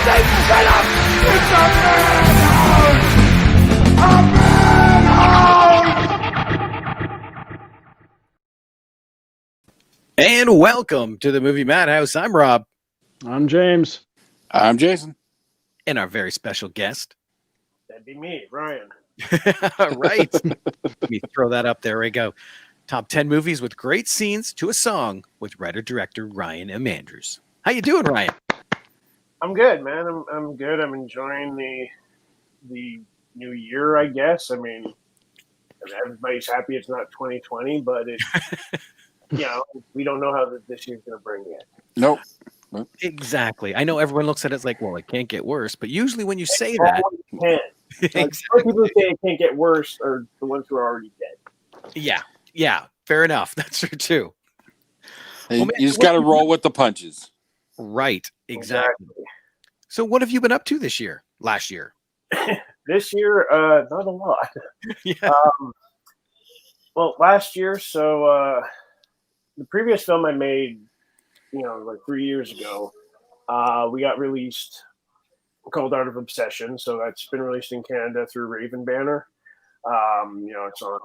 And welcome to the Movie Madhouse. I'm Rob. I'm James. I'm Jason. And our very special guest. That'd be me, Ryan. Right. Let me throw that up. There we go. Top 10 movies with great scenes to a song with writer-director Ryan M. Andrews. How you doing, Ryan? I'm good, man. I'm good. I'm enjoying the new year, I guess. I mean, everybody's happy it's not 2020, but it, we don't know how this year's going to bring yet. Nope. Exactly. I know everyone looks at it as like, well, it can't get worse. But usually when you say that, exactly. People who say it can't get worse are the ones who are already dead. Yeah. Fair enough. That's true too. You just got to roll with the punches. Right. Exactly. So what have you been up to this year? Last year? This year, not a lot. Yeah. Well, last year, so the previous film I made, like 3 years ago, we got released, called Art of Obsession. So that's been released in Canada through Raven Banner. It's on,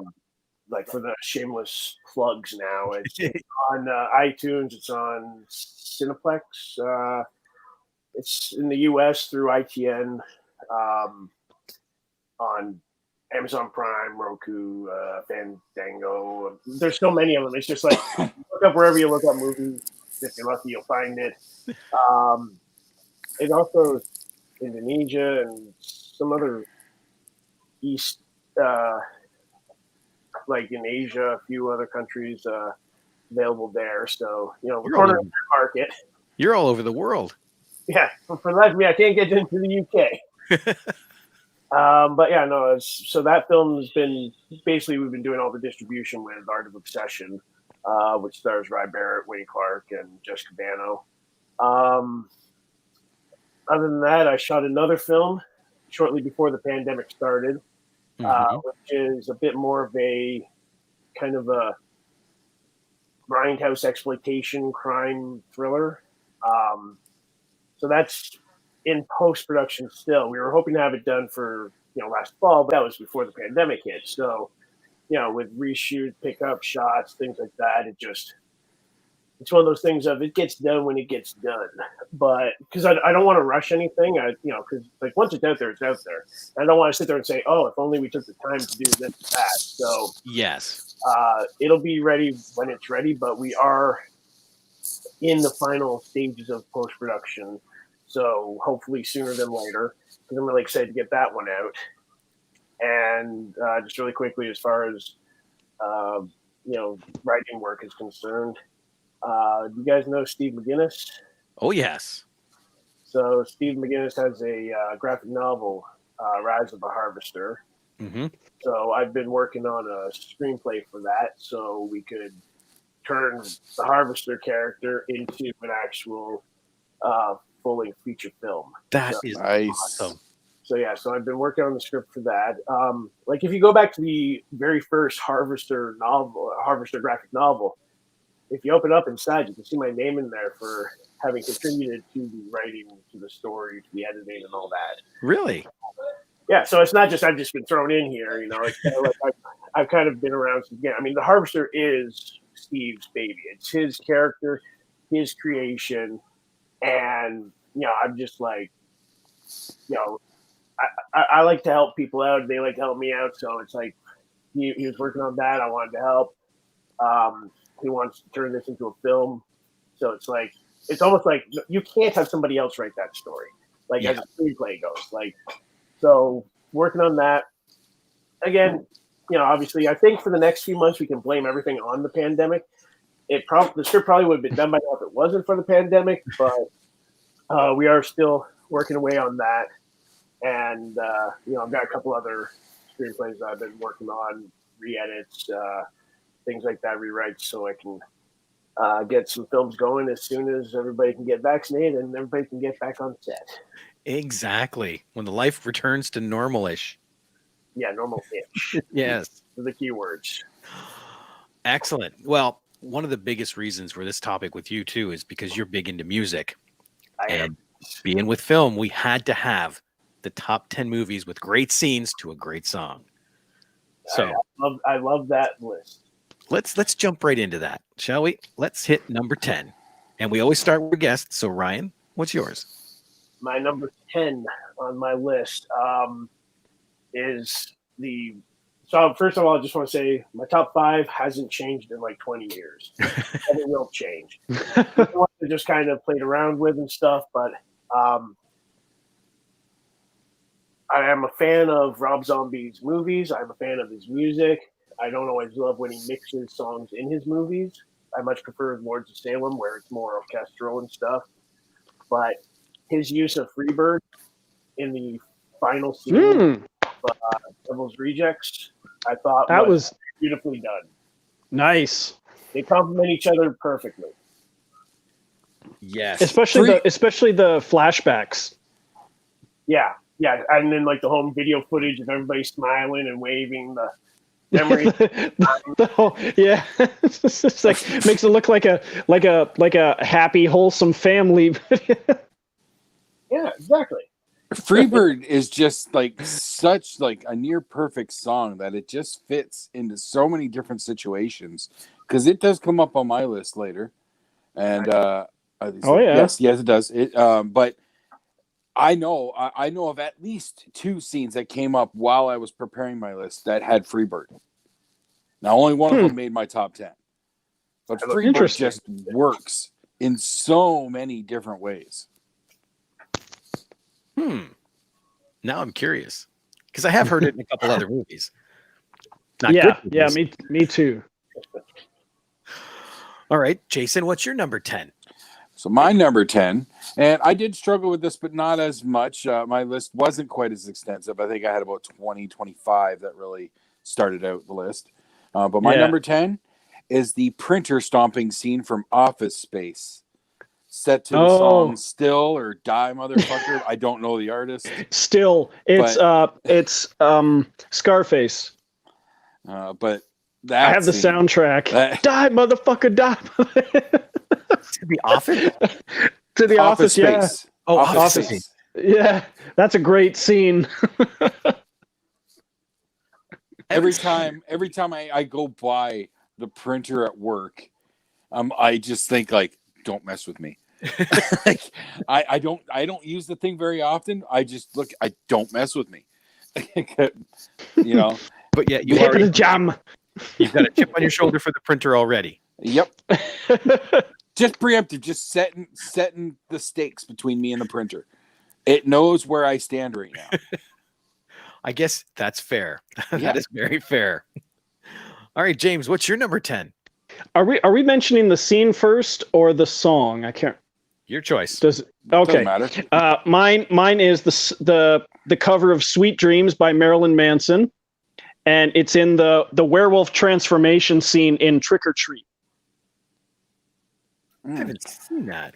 like, for the shameless plugs now. It's on iTunes. It's on Cineplex. It's in the U.S. through ITN, on Amazon Prime, Roku, Fandango. There's so many of them. It's just like, look up wherever you look up movies. If you're lucky, you'll find it. It also Indonesia and some other East, like in Asia, a few other countries available there. So, we're cornering the market. You're all over the world. Yeah, for that, I can't get into the UK. But yeah, no. So that film has been basically, we've been doing all the distribution with Art of Obsession, which stars Rye Barrett, Wayne Clark, and Jessica Bano. Other than that, I shot another film shortly before the pandemic started, which is a bit more of a kind of a grindhouse exploitation crime thriller. So that's in post-production still. We were hoping to have it done for, last fall, but that was before the pandemic hit. So, with reshoot, pickup shots, things like that, it's one of those things of it gets done when it gets done. But because I don't want to rush anything, because like once it's out there, it's out there. I don't want to sit there and say, oh, if only we took the time to do this and that. So yes, it'll be ready when it's ready, but we are in the final stages of post-production. So hopefully sooner than later, because I'm really excited to get that one out. And just really quickly, as far as writing work is concerned, do you guys know Steve McGinnis? Oh yes. So Steve McGinnis has a graphic novel, Rise of the Harvester. Mm-hmm. So I've been working on a screenplay for that, so we could turn the Harvester character into an actual full-length feature film. That is nice. Awesome. So I've been working on the script for that. Like if you go back to the very first Harvester graphic novel, if you open up inside, you can see my name in there for having contributed to the writing, to the story, to the editing, and all that. Really? Yeah. So it's not just I've just been thrown in here. It's kind of like I've kind of been around since again. I mean, the Harvester is Steve's baby. It's his character, his creation, and I'm just like, I like to help people out. They like to help me out. So it's like he was working on that. I wanted to help. He wants to turn this into a film. So it's almost like you can't have somebody else write that story. Like as a screenplay goes. Like, so working on that. Again, obviously I think for the next few months we can blame everything on the pandemic. The script probably would have been done by now if it wasn't for the pandemic, but we are still working away on that. And I've got a couple other screenplays I've been working on, re-edits, things like that, rewrites, so I can get some films going as soon as everybody can get vaccinated and everybody can get back on set. Exactly. When the life returns to normal-ish. Yeah, normal-ish. Yes. The key words. Excellent. Well, one of the biggest reasons for this topic with you, too, is because you're big into music. I am. being with film, we had to have the top 10 movies with great scenes to a great song. So I love that list. let's jump right into that, shall we? Let's hit number 10. And we always start with a guest. So Ryan, what's yours? My number 10 on my list is the. So first of all, I just want to say my top 5 hasn't changed in like 20 years. And it will change. I just kind of played around with and stuff, but I am a fan of Rob Zombie's movies. I'm a fan of his music. I don't always love when he mixes songs in his movies. I much prefer Lords of Salem, where it's more orchestral and stuff. But his use of Freebird in the final scene of Devil's Rejects, I thought that was beautifully done. Nice. They complement each other perfectly. Yes. Especially the flashbacks. Yeah, and then like the home video footage of everybody smiling and waving, the memory. Yeah, it's just like makes it look like a happy, wholesome family. Yeah, exactly. Freebird is just like such like a near perfect song that it just fits into so many different situations, because it does come up on my list later. And yes, it does. But I know of at least 2 scenes that came up while I was preparing my list that had Freebird. Now only one of them made my top 10, but Freebird just works in so many different ways. Now I'm curious, because I have heard it in a couple other movies. Yeah, me too. All right, Jason, what's your number 10? So my number 10, and I did struggle with this, but not as much. My list wasn't quite as extensive. I think I had about 20, 25 that really started out the list. But my number 10 is the printer stomping scene from Office Space. Set to the song "Still" or "Die, Motherfucker." I don't know the artist. Still, it's Scarface. But I have the soundtrack. Die, motherfucker, die. To the office. To the office, Space. Yeah. Oh, Office Space. Yeah, that's a great scene. Every time I go by the printer at work, I just think like, don't mess with me. Like, I don't use the thing very often. I just look. I don't mess with me. You know. But yeah, Hit the jam. You've got a chip on your shoulder for the printer already. Yep. Just preemptive. Just setting the stakes between me and the printer. It knows where I stand right now. I guess that's fair. Yeah. That is very fair. All right, James, what's your number 10? Are we mentioning the scene first or the song? I can't. Your choice. Okay. Doesn't matter. Mine is the cover of "Sweet Dreams" by Marilyn Manson, and it's in the werewolf transformation scene in Trick or Treat. I haven't seen that.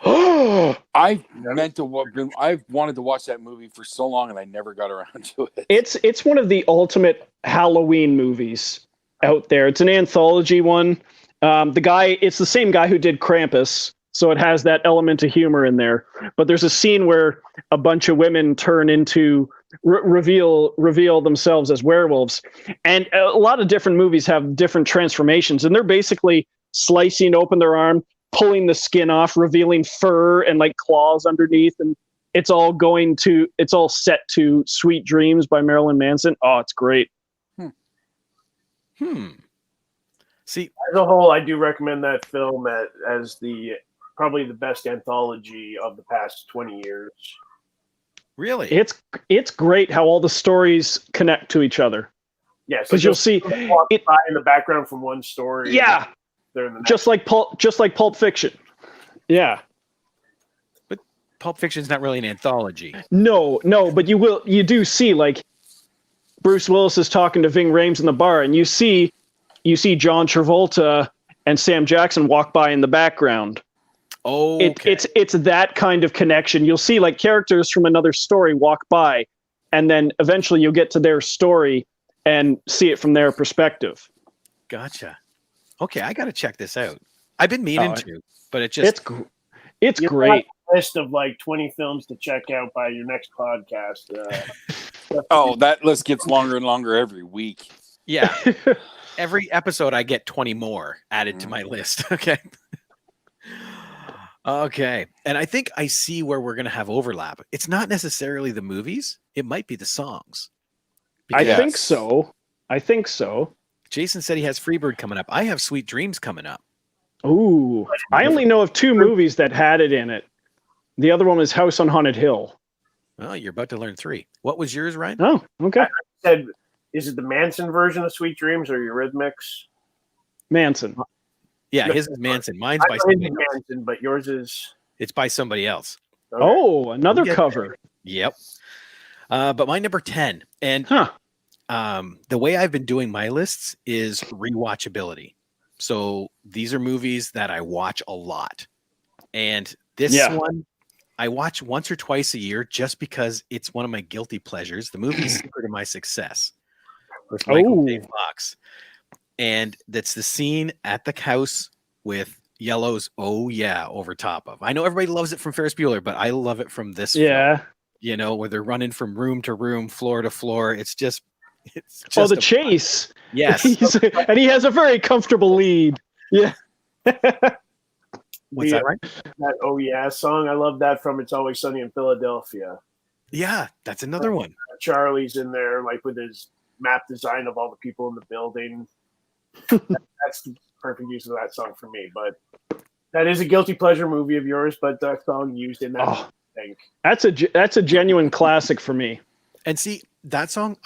I've wanted to watch that movie for so long, and I never got around to it. It's one of the ultimate Halloween movies out there. It's an anthology one. It's the same guy who did Krampus, so it has that element of humor in there. But there's a scene where a bunch of women turn into reveal themselves as werewolves, and a lot of different movies have different transformations, and they're basically slicing open their arm, pulling the skin off, revealing fur and like claws underneath, and it's all set to "Sweet Dreams" by Marilyn Manson. Oh, it's great. See, as a whole, I do recommend that film as probably the best anthology of the past 20 years. Really? It's great how all the stories connect to each other. Yeah, because you'll see it in the background from one story. Yeah, just like Pulp Fiction. Yeah, but Pulp Fiction's not really an anthology. No, but you do see like Bruce Willis is talking to Ving Rhames in the bar, and you see John Travolta and Sam Jackson walk by in the background. Oh, okay. It's that kind of connection. You'll see like characters from another story walk by, and then eventually you'll get to their story and see it from their perspective. Gotcha. Okay, I got to check this out. I've been meaning to, but it's great. list of like 20 films to check out by your next podcast. Oh, that list gets longer and longer every week. Yeah. Every episode, I get 20 more added to my list. Okay. Okay. And I think I see where we're going to have overlap. It's not necessarily the movies, it might be the songs. I Yes. think so. I think so. Jason said he has Freebird coming up. I have Sweet Dreams coming up. Ooh. I only know of 2 movies that had it in it. The other one was House on Haunted Hill. Oh, you're about to learn 3. What was yours, Ryan? Oh, okay. Said, is it the Manson version of Sweet Dreams or Eurythmics? Manson. Yeah, his is Manson. Mine's by I somebody know else. Manson, but yours is. It's by somebody else. Okay. Oh, another Yeah. cover. Yep. But my number 10, and Huh. the way I've been doing my lists is rewatchability. So these are movies that I watch a lot. And this one, I watch once or twice a year just because it's one of my guilty pleasures. The movie Secret of My Success with Michael J. Fox. And that's the scene at the house with Yellow's "Oh Yeah" over top of. I know everybody loves it from Ferris Bueller, but I love it from this film. You know, where they're running from room to room, floor to floor. It's just the chase. Yes. And he has a very comfortable lead. Yeah. What's that, right? That "Oh Yeah" song. I love that from It's Always Sunny in Philadelphia. Yeah, that's another one. Charlie's in there, like with his map design of all the people in the building. That's the perfect use of that song for me. But that is a guilty pleasure movie of yours, but that song used in that, I think. That's a genuine classic for me. And see, that song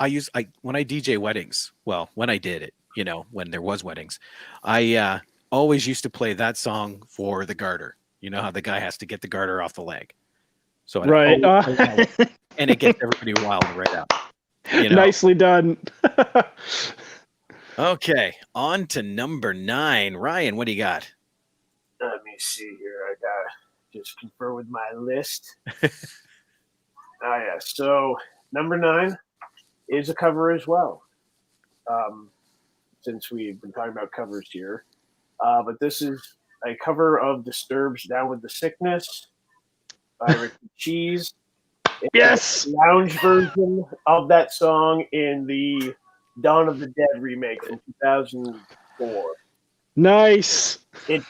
when I DJ weddings. Well, when I did it, you know, when there was weddings, I always used to play that song for the garter. You know how the guy has to get the garter off the leg. So right. And it gets everybody wild right up. You know? Nicely done. Okay, on to number 9. Ryan, what do you got? Let me see here. I gotta just confirm with my list. Yeah. So number 9 is a cover as well. Since we've been talking about covers here, but this is a cover of Disturbed's "Down with the Sickness" by Ricky Cheese. Yes, lounge version of that song in the Dawn of the Dead remake from 2004. Nice. It's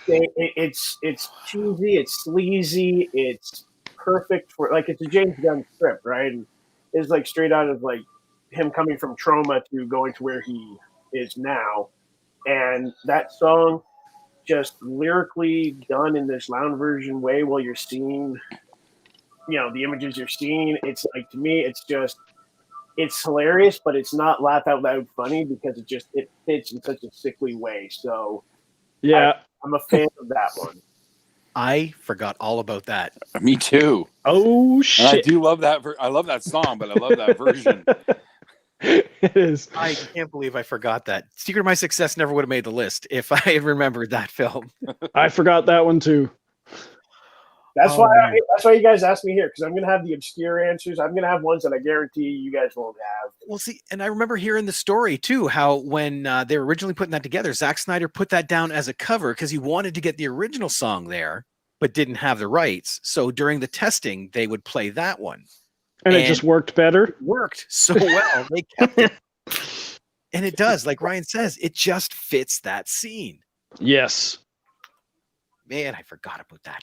cheesy, it's sleazy, it's perfect for it's a James Gunn script, right? And it's like straight out of like him coming from trauma to going to where he is now. And that song just lyrically done in this lounge version way while you're seeing, you know, the images you're seeing. It's like, to me, it's hilarious, but it's not laugh out loud funny because it fits in such a sickly way. So yeah, I'm a fan of that one. I forgot all about that. Me too. Oh shit! And I do love that. I love that song, but I love that version. It is. I can't believe I forgot that. Secret of My Success never would have made the list if I had remembered that film. I forgot that one too. That's why you guys asked me here, because I'm going to have the obscure answers. I'm going to have ones that I guarantee you guys won't have. Well, see, and I remember hearing the story too, how when they were originally putting that together, Zack Snyder put that down as a cover because he wanted to get the original song there, but didn't have the rights. So during the testing, they would play that one. And it just worked better? It worked so well. They kept it. And it does, like Ryan says, it just fits that scene. Yes. Man, I forgot about that.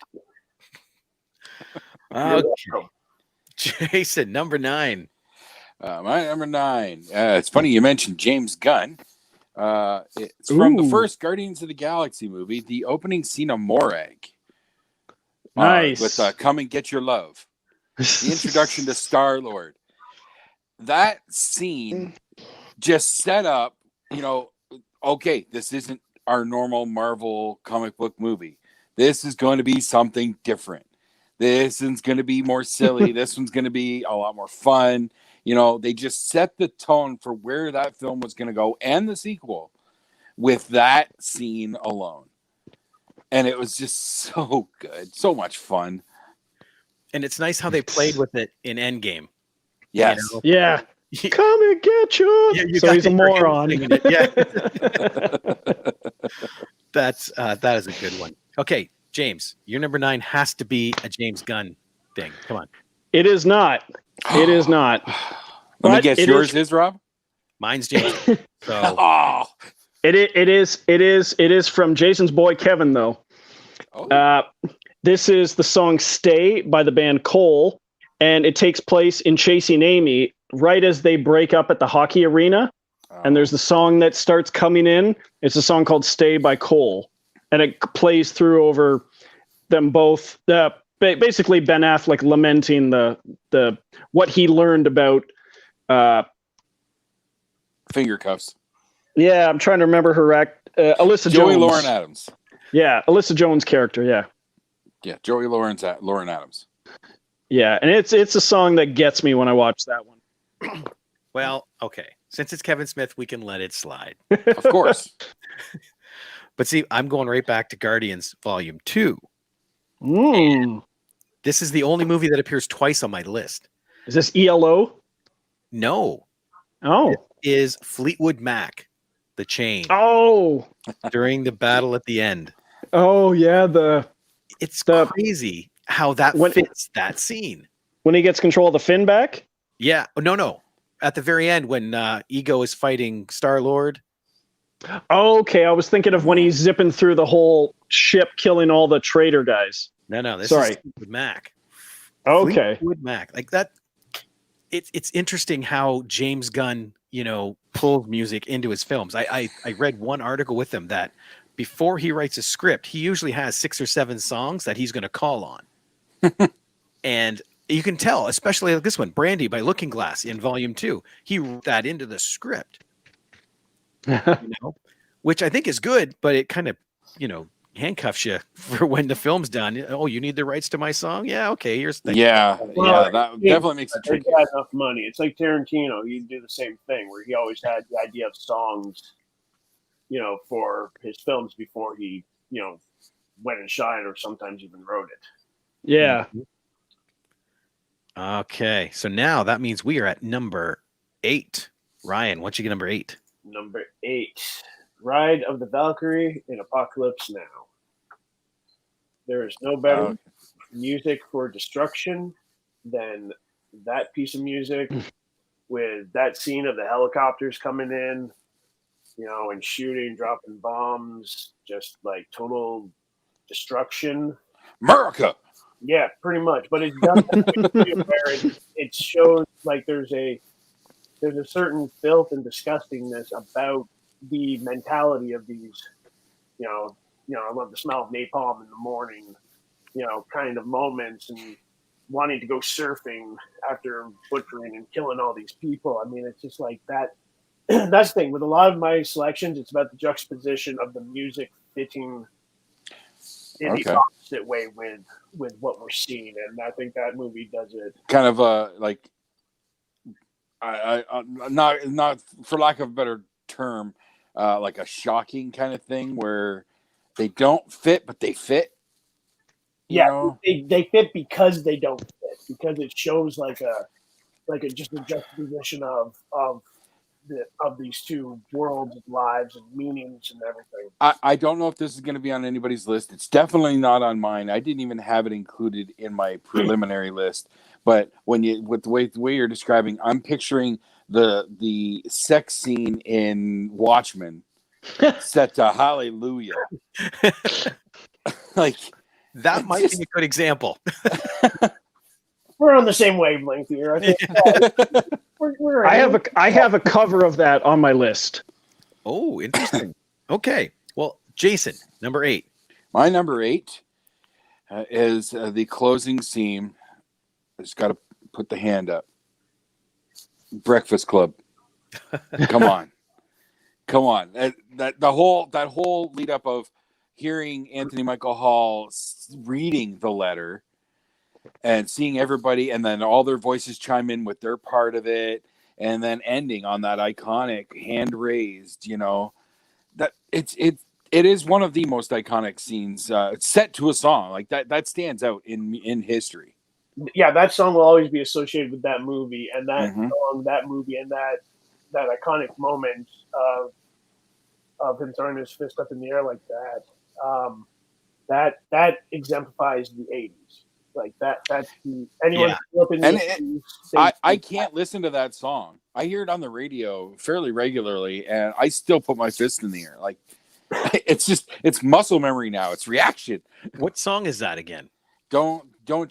Okay. Jason, number 9. My number 9. It's funny you mentioned James Gunn. It's from the first Guardians of the Galaxy movie, the opening scene of Morag. Nice. With Come and Get Your Love. The introduction to Star-Lord. That scene just set up, okay, this isn't our normal Marvel comic book movie. This is going to be something different. This one's going to be more silly. This one's going to be a lot more fun. They just set the tone for where that film was going to go and the sequel with that scene alone. And it was just so good. So much fun. And it's nice how they played with it in Endgame. Yes. Yeah. Come and get you. So he's a moron. Yeah. That is a good one. Okay. James, your number 9 has to be a James Gunn thing. Come on. It is not. It is not. Let me guess. Yours is Rob. Mine's James. So Oh. It is from Jason's boy Kevin though. Oh. This is the song "Stay" by the band Cole, and it takes place in Chasing Amy right as they break up at the hockey arena. And there's the song that starts coming in. It's a song called "Stay" by Cole, and it plays through over them both. Basically, Ben Affleck lamenting the what he learned about finger cuffs. Yeah, I'm trying to remember her Alyssa Joey Jones. Lauren Adams. Yeah, Alyssa Jones' character. Yeah. Yeah, Joey Lauren Adams. Yeah, and it's a song that gets me when I watch that one. Well, okay. Since it's Kevin Smith, we can let it slide. Of course. But see, I'm going right back to Guardians Volume 2. This is the only movie that appears twice on my list. Is this ELO? No. Oh. It is Fleetwood Mac, The Chain. Oh. During the battle at the end. Oh, yeah. It's crazy how that fits that scene. When he gets control of the fin back? Yeah. No. At the very end when Ego is fighting Star-Lord. Okay, I was thinking of when he's zipping through the whole ship, killing all the traitor guys. No, this is Fleetwood Mac. Okay. Fleetwood Mac. Like that. It's interesting how James Gunn, pulls music into his films. I read one article with him that before he writes a script, he usually has 6 or 7 songs that he's going to call on. And you can tell, especially like this one, Brandy by Looking Glass in Volume 2. He wrote that into the script. Which I think is good, but it kind of, handcuffs you for when the film's done. Oh, you need the rights to my song? Yeah, okay, here's the thing. Yeah, that definitely makes it tricky. He had enough money. It's like Tarantino. He'd do the same thing where he always had the idea of songs, for his films before he, went and shot it or sometimes even wrote it. Yeah. Okay, so now that means we are at number 8. Ryan, what'd you get number 8? Number 8, Ride of the Valkyrie in Apocalypse Now. There is no better music for destruction than that piece of music with that scene of the helicopters coming in, and shooting, dropping bombs, just like total destruction. America. Yeah, pretty much. But it's done where it shows like there's a certain filth and disgustingness about the mentality of these, I love the smell of napalm in the morning, kind of moments, and wanting to go surfing after butchering and killing all these people. I mean, it's just like that. That's the thing with a lot of my selections. It's about the juxtaposition of the music fitting in the opposite way with what we're seeing, and I think that movie does it. Kind of like, I not for lack of a better term, like a shocking kind of thing where they don't fit, but they fit. Yeah, they fit because they don't fit, because it shows like just a juxtaposition of these two worlds of lives and meanings and everything. I don't know if this is going to be on anybody's list. It's definitely not on mine. I didn't even have it included in my preliminary list. But with the way you're describing, I'm picturing the sex scene in Watchmen set to Hallelujah. Like that might be a good example. We're on the same wavelength here. I think. I have a cover of that on my list. Oh, interesting. Okay. Well, Jason, number 8. My number 8 is the closing scene. I just got to put the hand up. Breakfast Club. Come on. That whole lead up of hearing Anthony Michael Hall reading the letter and seeing everybody, and then all their voices chime in with their part of it, and then ending on that iconic hand raised. That it is one of the most iconic scenes set to a song like that. That stands out in history. Yeah, that song will always be associated with that movie, and that song, that movie, and that iconic moment of him throwing his fist up in the air like that. that exemplifies the 80s. Like that's anyone Yeah. who grew up in the And 80s, I can't listen to that song. I hear it on the radio fairly regularly, and I still put my fist in the air. Like it's muscle memory now. It's reaction. What song is that again? Don't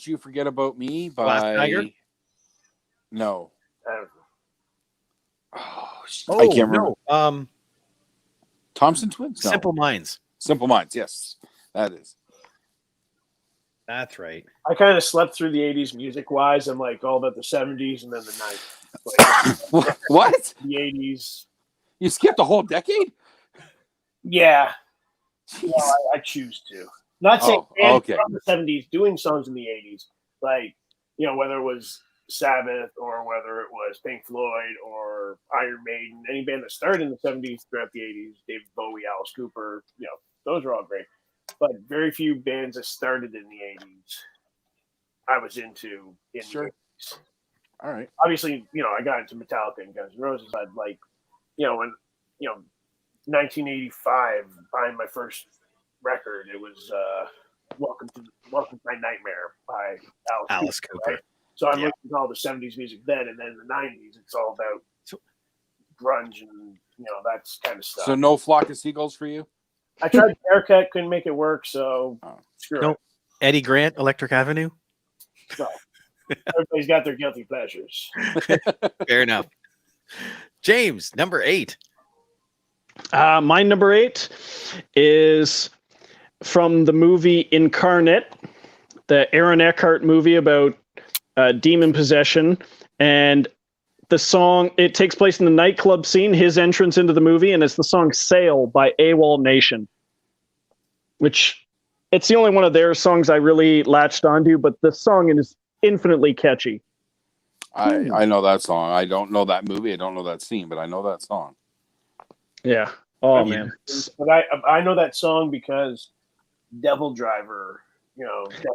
you forget about me by Glass Tiger? No. uh, I can't remember. No. Thompson Twins? No. Simple Minds. Simple Minds. Yes, that is. That's right. I kind of slept through the 80s music wise. I'm like all about the 70s and then the 90s. Like, What? the 80s. You skipped a whole decade? Yeah. Well, I choose to. Not saying bands okay. from the 70s doing songs in the 80s, like, whether it was Sabbath or whether it was Pink Floyd or Iron Maiden, any band that started in the 70s throughout the 80s, David Bowie, Alice Cooper, those are all great. But very few bands that started in the 80s I was into in the 80s. All right. Obviously, I got into Metallica and Guns N' Roses, but when 1985, buying my first record, it was Welcome to My Nightmare by Alice Cooper. Right? So I'm listening to all the 70s music then, and then in the 90s, it's all about grunge and that kind of stuff. So no Flock of Seagulls for you? I tried the haircut, couldn't make it work, so screw it. Eddie Grant, Electric Avenue? No. Everybody's got their guilty pleasures. Fair enough. James, number 8. My number 8 is from the movie Incarnate, the Aaron Eckhart movie about demon possession. And the song, it takes place in the nightclub scene, his entrance into the movie, and it's the song Sail by AWOL Nation, which it's the only one of their songs I really latched onto, but the song is infinitely catchy. I know that song. I don't know that movie. I don't know that scene, but I know that song. Yeah. Oh, man. But I know that song because Devil Driver,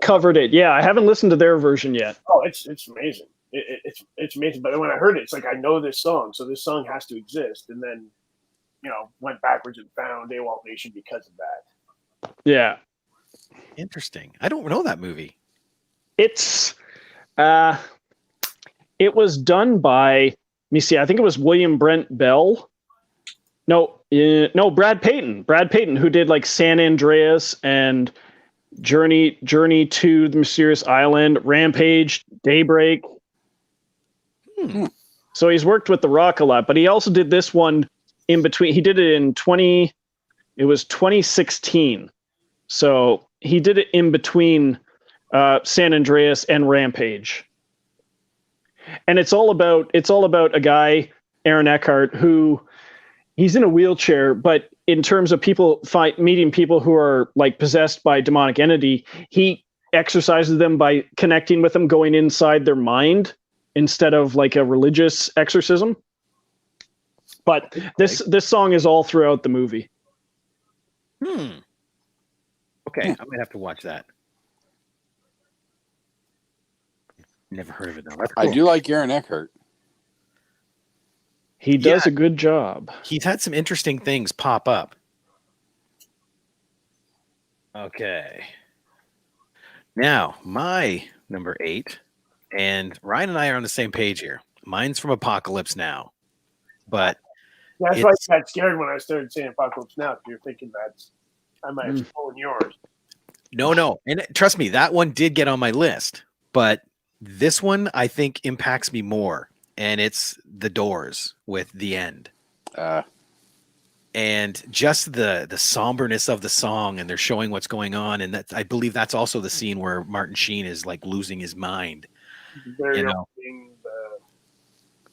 covered it. Yeah, I haven't listened to their version yet. Oh, it's amazing. It's amazing. But when I heard it, it's like I know this song, so this song has to exist. And then, went backwards and found AWOL Nation because of that. Yeah. Interesting. I don't know that movie. It's it was done by, let me see, I think it was William Brent Bell. No, Brad Payton. Brad Payton, who did like San Andreas and Journey to the Mysterious Island, Rampage, Daybreak. So he's worked with The Rock a lot, but he also did this one in between. He did it in 2016. So he did it in between San Andreas and Rampage. And it's all about a guy, Aaron Eckhart, who he's in a wheelchair, but in terms of meeting people who are like possessed by demonic entity, he exercises them by connecting with them, going inside their mind instead of like a religious exorcism. But this song is all throughout the movie. Okay, I might have to watch that. Never heard of it though. That's cool. I do like Aaron Eckhart. He does a good job. He's had some interesting things pop up. Okay. Now, my number 8, and Ryan and I are on the same page here. Mine's from Apocalypse Now. But that's why I got scared when I started saying Apocalypse Now, because you're thinking I might have stolen yours. No. And trust me, that one did get on my list. But this one, I think, impacts me more. And it's The Doors with The End. And just the somberness of the song, and they're showing what's going on. And I believe that's also the scene where Martin Sheen is like losing his mind. Very opening,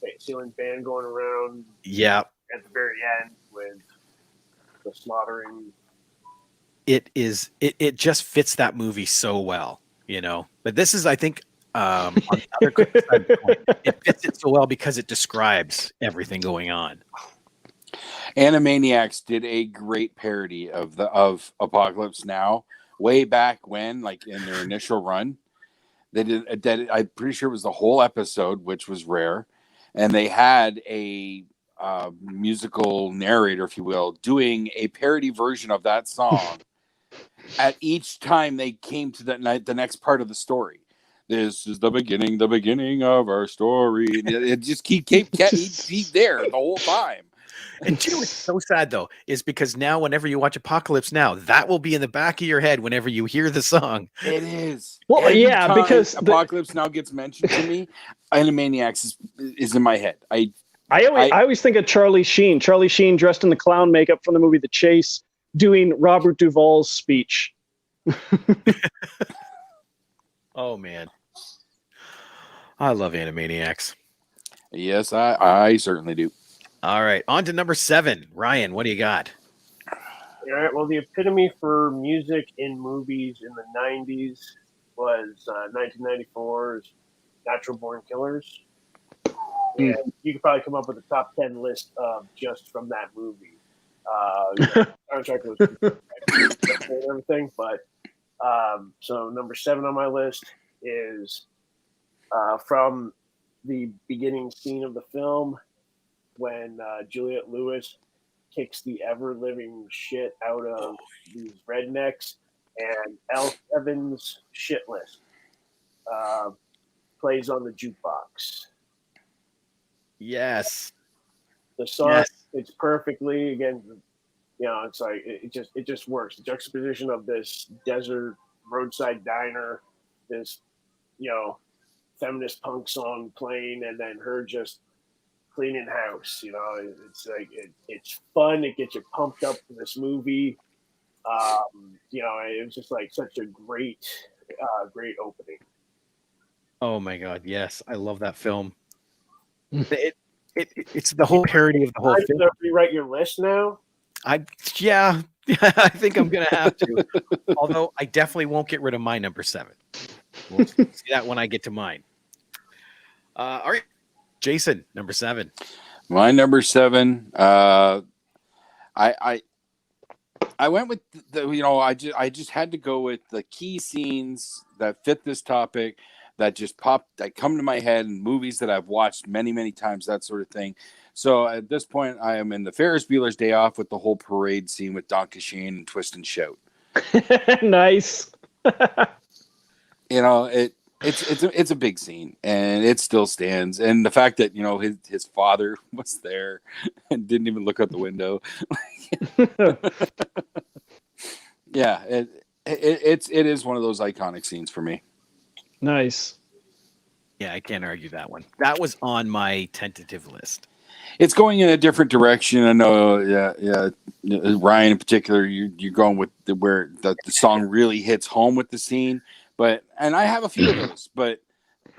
the ceiling fan going around. Yeah. At the very end with the slaughtering. It just fits that movie so well, But this is, I think, on the other side, it fits it so well because it describes everything going on. Animaniacs did a great parody of Apocalypse Now way back when, like in their initial run. They did. I'm pretty sure it was the whole episode, which was rare, and they had a musical narrator, if you will, doing a parody version of that song at each time they came to the next part of the story. This is the beginning of our story. It just keep there the whole time. And you know what's so sad though is because now whenever you watch Apocalypse Now, that will be in the back of your head whenever you hear the song. It is. Well, Every yeah, time because Apocalypse Now gets mentioned to me, Animaniacs is in my head. I always think of Charlie Sheen. Charlie Sheen dressed in the clown makeup from the movie The Chase, doing Robert Duvall's speech. Oh man, I love Animaniacs. Yes, I certainly do. All right, on to number 7. Ryan, what do you got? All right. Well, the epitome for music in movies in the '90s was 1994's Natural Born Killers. And you could probably come up with a top 10 list of just from that movie. Soundtrack was and everything, but so number 7 on my list is from the beginning scene of the film when Juliette Lewis kicks the ever-living shit out of these rednecks, and Al Evans' shit list plays on the jukebox. Yes. The song, it's perfectly, again, it's like it just works. The juxtaposition of this desert roadside diner, this feminist punk song playing, and then her just cleaning house. It's like it's fun. It gets you pumped up for this movie. It was just like such a great opening. Oh my god, yes, I love that film. It's the whole parody of the whole film. Rewrite your list now. I think I'm gonna have to. Although I definitely won't get rid of my number 7. We'll see that when I get to mine. All right, Jason, number 7. My number 7. I went with I just had to go with the key scenes that fit this topic, that just that come to my head, in movies that I've watched many, many times, that sort of thing. So at this point, I am in the Ferris Bueller's Day Off with the whole parade scene with Don Shane and Twist and Shout. Nice. It's a big scene, and it still stands. And the fact that his father was there and didn't even look out the window. Yeah, it is one of those iconic scenes for me. Nice. Yeah, I can't argue that one. That was on my tentative list. It's going in a different direction. I know, yeah. Ryan in particular, you're going with where the song really hits home with the scene. And I have a few of those, but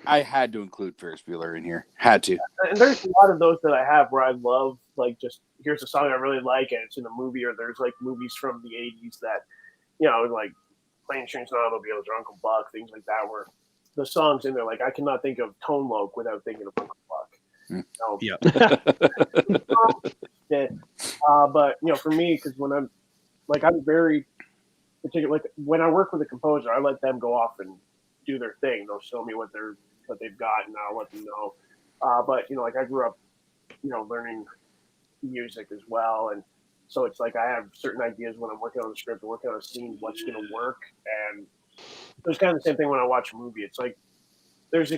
I had to include Ferris Bueller in here. Had to. And there's a lot of those that I have where I love, like, just here's a song I really like, and it's in a movie, or there's like movies from the '80s that, like Planes, Trains, and Automobiles or Uncle Buck, things like that, where the songs in there, like I cannot think of Tone Loc without thinking of Uncle Buck. Yeah. But for me, because when I'm very particular, like when I work with a composer, I let them go off and do their thing. They'll show me what they've got, and I'll let them know. But like I grew up, learning music as well, and so it's like I have certain ideas when I'm working on the script and working on a scene, what's going to work. And it's kind of the same thing when I watch a movie. It's like there's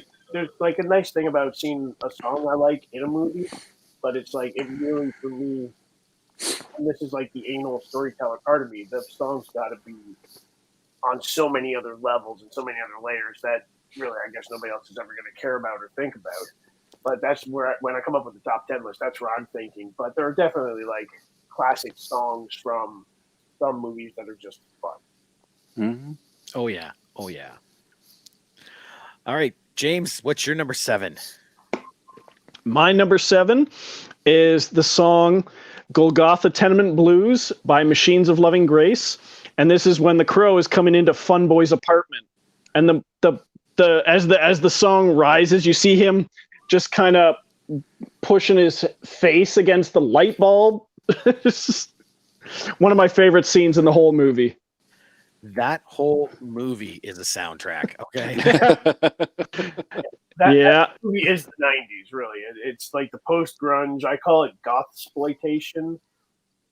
like a nice thing about seeing a song I like in a movie, but it's like it really, for me, and this is like the anal storyteller part of me, the song's got to be on so many other levels and so many other layers that really I guess nobody else is ever going to care about or think about. But that's where when I come up with the top 10 list, that's where I'm thinking. But there are definitely like classic songs from some movies that are just fun. Mm-hmm. Oh yeah. All right, James, what's your number 7? My number 7 is the song Golgotha Tenement Blues by Machines of Loving Grace. And this is when the Crow is coming into Fun Boy's apartment. And as the song rises, you see him just kind of pushing his face against the light bulb. It's one of my favorite scenes in the whole movie. That whole movie is a soundtrack, okay? That movie is the 90s, really. It's like the post-grunge. I call it goth exploitation.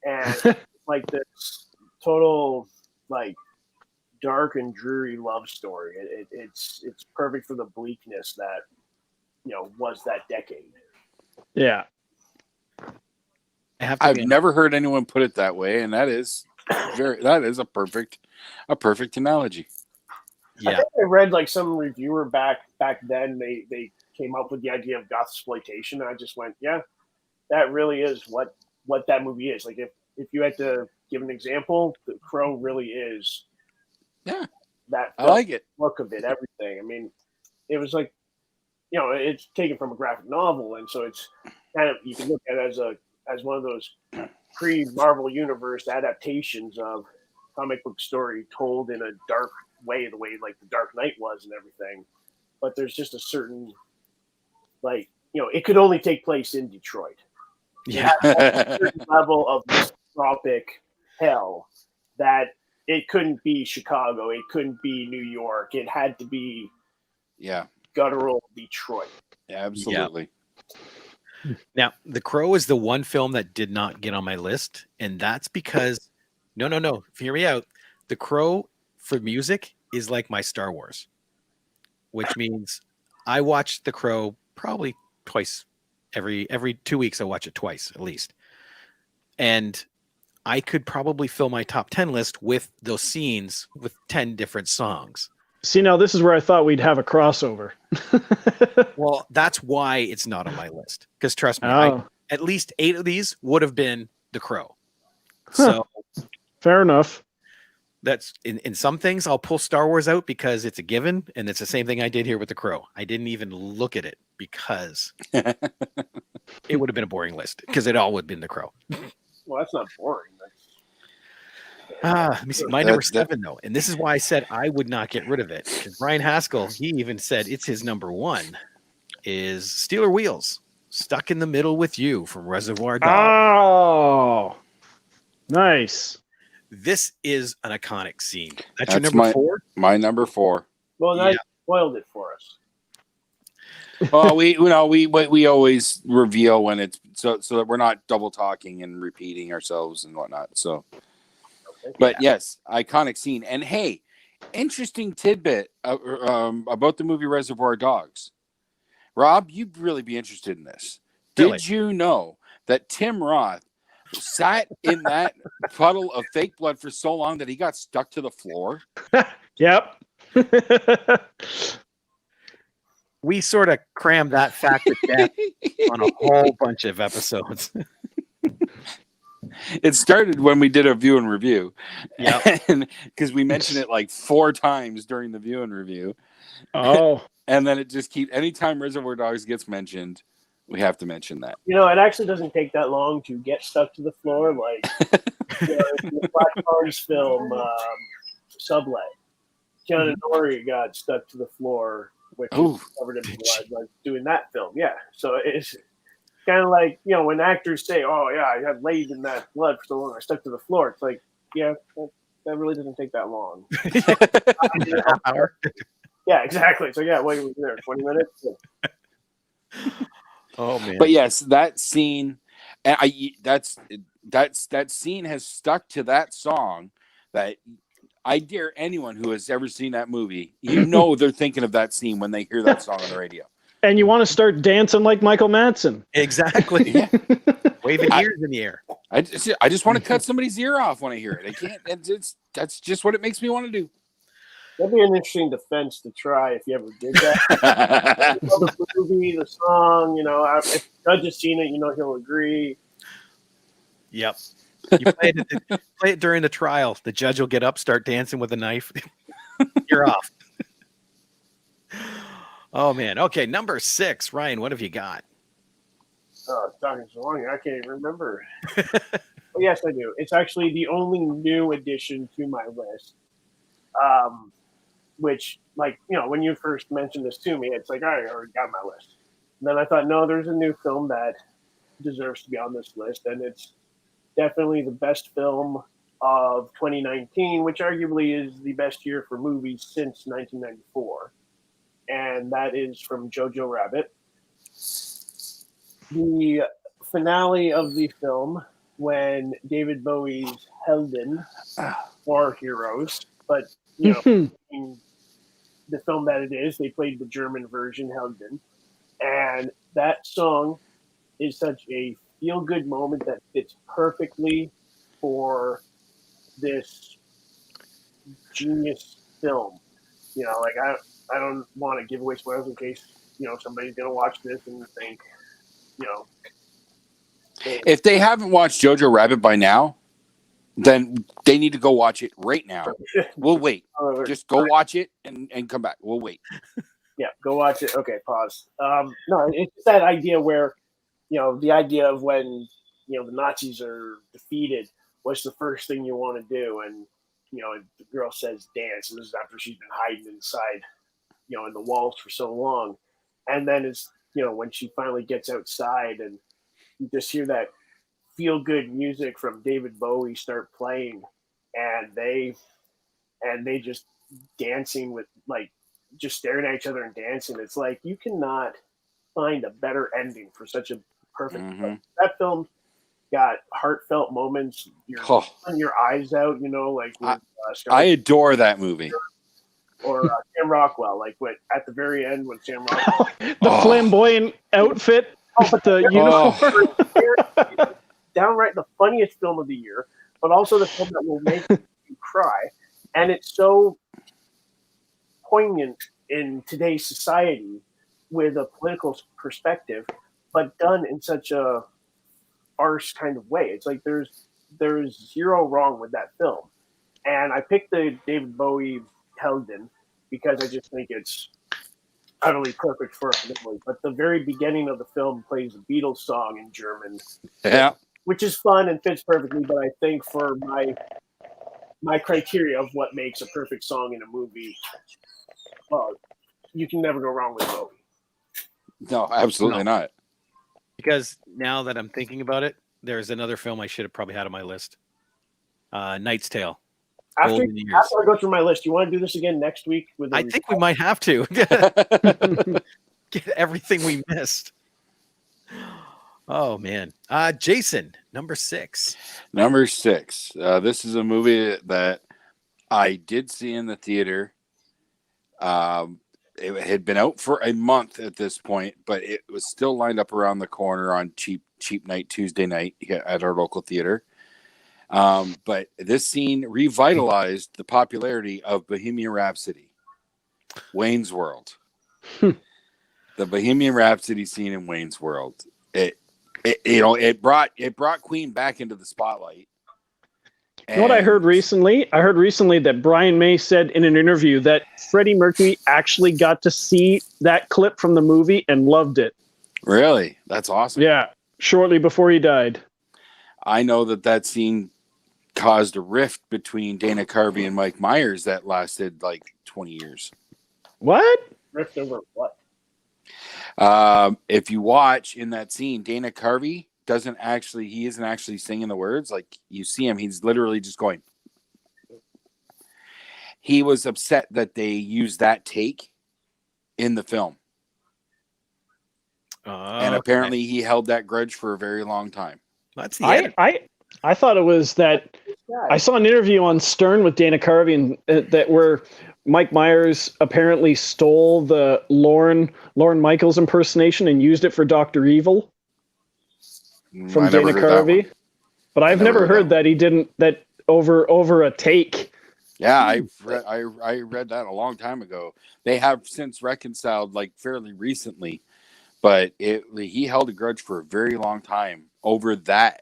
And like this total like dark and dreary love story. It's perfect for the bleakness that was that decade. Yeah. I've never heard anyone put it that way, and that is a perfect analogy. Yeah. I think I read like some reviewer back then. They came up with the idea of goth exploitation, and I just went, yeah, that really is what that movie is. Like if you had to give an example, The Crow really is. Yeah, that I like it. Look of it, everything. I mean, it was like, it's taken from a graphic novel, and so it's kind of, you can look at it as one of those pre-Marvel Universe adaptations of comic book story told in a dark way, the way like the Dark Knight was and everything. But there's just a certain, like, it could only take place in Detroit. Yeah. A certain level of misanthropic hell that it couldn't be Chicago, it couldn't be New York, it had to be guttural Detroit. Yeah, absolutely. Yeah. Now, The Crow is the one film that did not get on my list, and that's because no, hear me out. The Crow for music is like my Star Wars, which means I watch The Crow probably twice every 2 weeks. I watch it twice at least, and I could probably fill my top 10 list with those scenes with 10 different songs. See, now this is where I thought we'd have a crossover. Well, that's why it's not on my list. Because trust me, at least 8 of these would have been The Crow. So fair enough. That's in some things I'll pull Star Wars out because it's a given, and it's the same thing I did here with The Crow. I didn't even look at it because it would have been a boring list because it all would have been The Crow. Well, that's not boring. Let me see. My number 7, though, and this is why I said I would not get rid of it, because Ryan Haskell, he even said it's his number 1, is Steeler Wheels, Stuck in the Middle with You from Reservoir Dogs. Oh, nice. This is an iconic scene. That's your number 4? My number 4. Well, now you spoiled it for us. Well, we always reveal when it's so that we're not double talking and repeating ourselves and whatnot. So, but yes, iconic scene. And hey, interesting tidbit about the movie Reservoir Dogs. Rob, you'd really be interested in this. Really? Did you know that Tim Roth sat in that puddle of fake blood for so long that he got stuck to the floor? Yep. We sort of crammed that fact to death on a whole bunch of episodes. It started when we did a view and review. Yeah. Because we mentioned it like 4 times during the view and review. Oh. And then it just keeps, anytime Reservoir Dogs gets mentioned, we have to mention that. It actually doesn't take that long to get stuck to the floor. Like the Black Barnes film, Sublet. John and Nori got stuck to the floor, which was covered in blood, like doing that film. Yeah. So it's kind of like, when actors say, oh, yeah, I have laid in that blood for so long, I stuck to the floor. It's like, yeah, that really doesn't take that long. Half hour. Yeah, exactly. So, yeah, what were we there? 20 minutes? Yeah. Oh, man. But yes, that scene, that scene has stuck to that song that I dare anyone who has ever seen that movie, they're thinking of that scene when they hear that song on the radio. And you want to start dancing like Michael Madsen. Exactly. Yeah. Waving ears in the air. I just want to cut somebody's ear off when I hear it. I can't. That's just what it makes me want to do. That'd be an interesting defense to try if you ever did that. The movie, the song, if the judge has seen it, he'll agree. Yep. You play it during the trial. The judge will get up, start dancing with a knife. You're off. Oh, man. Okay, number 6. Ryan, what have you got? Oh, it's talking so long, I can't even remember. Well, yes, I do. It's actually the only new addition to my list. Which, like, when you first mentioned this to me, it's like, I already got my list. And then I thought, no, there's a new film that deserves to be on this list, and it's definitely the best film of 2019, which arguably is the best year for movies since 1994. And that is from Jojo Rabbit. The finale of the film, when David Bowie's Helden war heroes, but you know, in the film that it is, they played the German version, Helden, and that song is such a feel-good moment that fits perfectly for this genius film. You know, like I don't want to give away spoilers in case somebody's gonna watch this and think, you know, if they haven't watched Jojo Rabbit by now, then they need to go watch it right now. We'll wait. Just go watch it and come back. We'll wait. Yeah, go watch it. Okay, pause. No, it's just that idea where, the idea of when, the Nazis are defeated, what's the first thing you want to do? And, the girl says dance. And this is after she's been hiding inside, in the walls for so long. And then it's, when she finally gets outside and you just hear that feel good music from David Bowie start playing, and they just dancing with, like, just staring at each other and dancing. It's like you cannot find a better ending for such a perfect film. That film got heartfelt moments. You're pulling your eyes out, like with, I adore that movie. Or Sam Rockwell, like at the very end when Sam Rockwell the flamboyant outfit, the uniform. Downright the funniest film of the year, but also the film that will make you cry. And it's so poignant in today's society with a political perspective, but done in such a farce kind of way. It's like there's zero wrong with that film. And I picked the David Bowie Helden because I just think it's utterly perfect for a family. But the very beginning of the film plays a Beatles song in German. Yeah. Which is fun and fits perfectly, but I think for my criteria of what makes a perfect song in a movie, well, you can never go wrong with Bowie. No, absolutely not. Because now that I'm thinking about it, there's another film I should have probably had on my list. Knight's Tale. After I go through my list, you want to do this again next week? I think we might have to. Get everything we missed. Oh, man. Jason, number 6. Number 6. This is a movie that I did see in the theater. It had been out for a month at this point, but it was still lined up around the corner on cheap night, Tuesday night at our local theater. But this scene revitalized the popularity of Bohemian Rhapsody, Wayne's World. The Bohemian Rhapsody scene in Wayne's World. It brought Queen back into the spotlight. You know what I heard recently? I heard recently that Brian May said in an interview that Freddie Mercury actually got to see that clip from the movie and loved it. Really? That's awesome. Yeah, shortly before he died. I know that scene caused a rift between Dana Carvey and Mike Myers that lasted like 20 years. What? Rift over what? If you watch in that scene, Dana Carvey isn't actually singing the words. Like, you see him, he's literally just going. He was upset that they used that take in the film. And apparently he held that grudge for a very long time. That's the end. I thought it was that I saw an interview on Stern with Dana Carvey and that where Mike Myers apparently stole the Lorne Michaels impersonation and used it for Dr. Evil from Dana Carvey. But I've never heard that he didn't, that over a take. Yeah, I read that a long time ago. They have since reconciled, like, fairly recently, but he held a grudge for a very long time over that.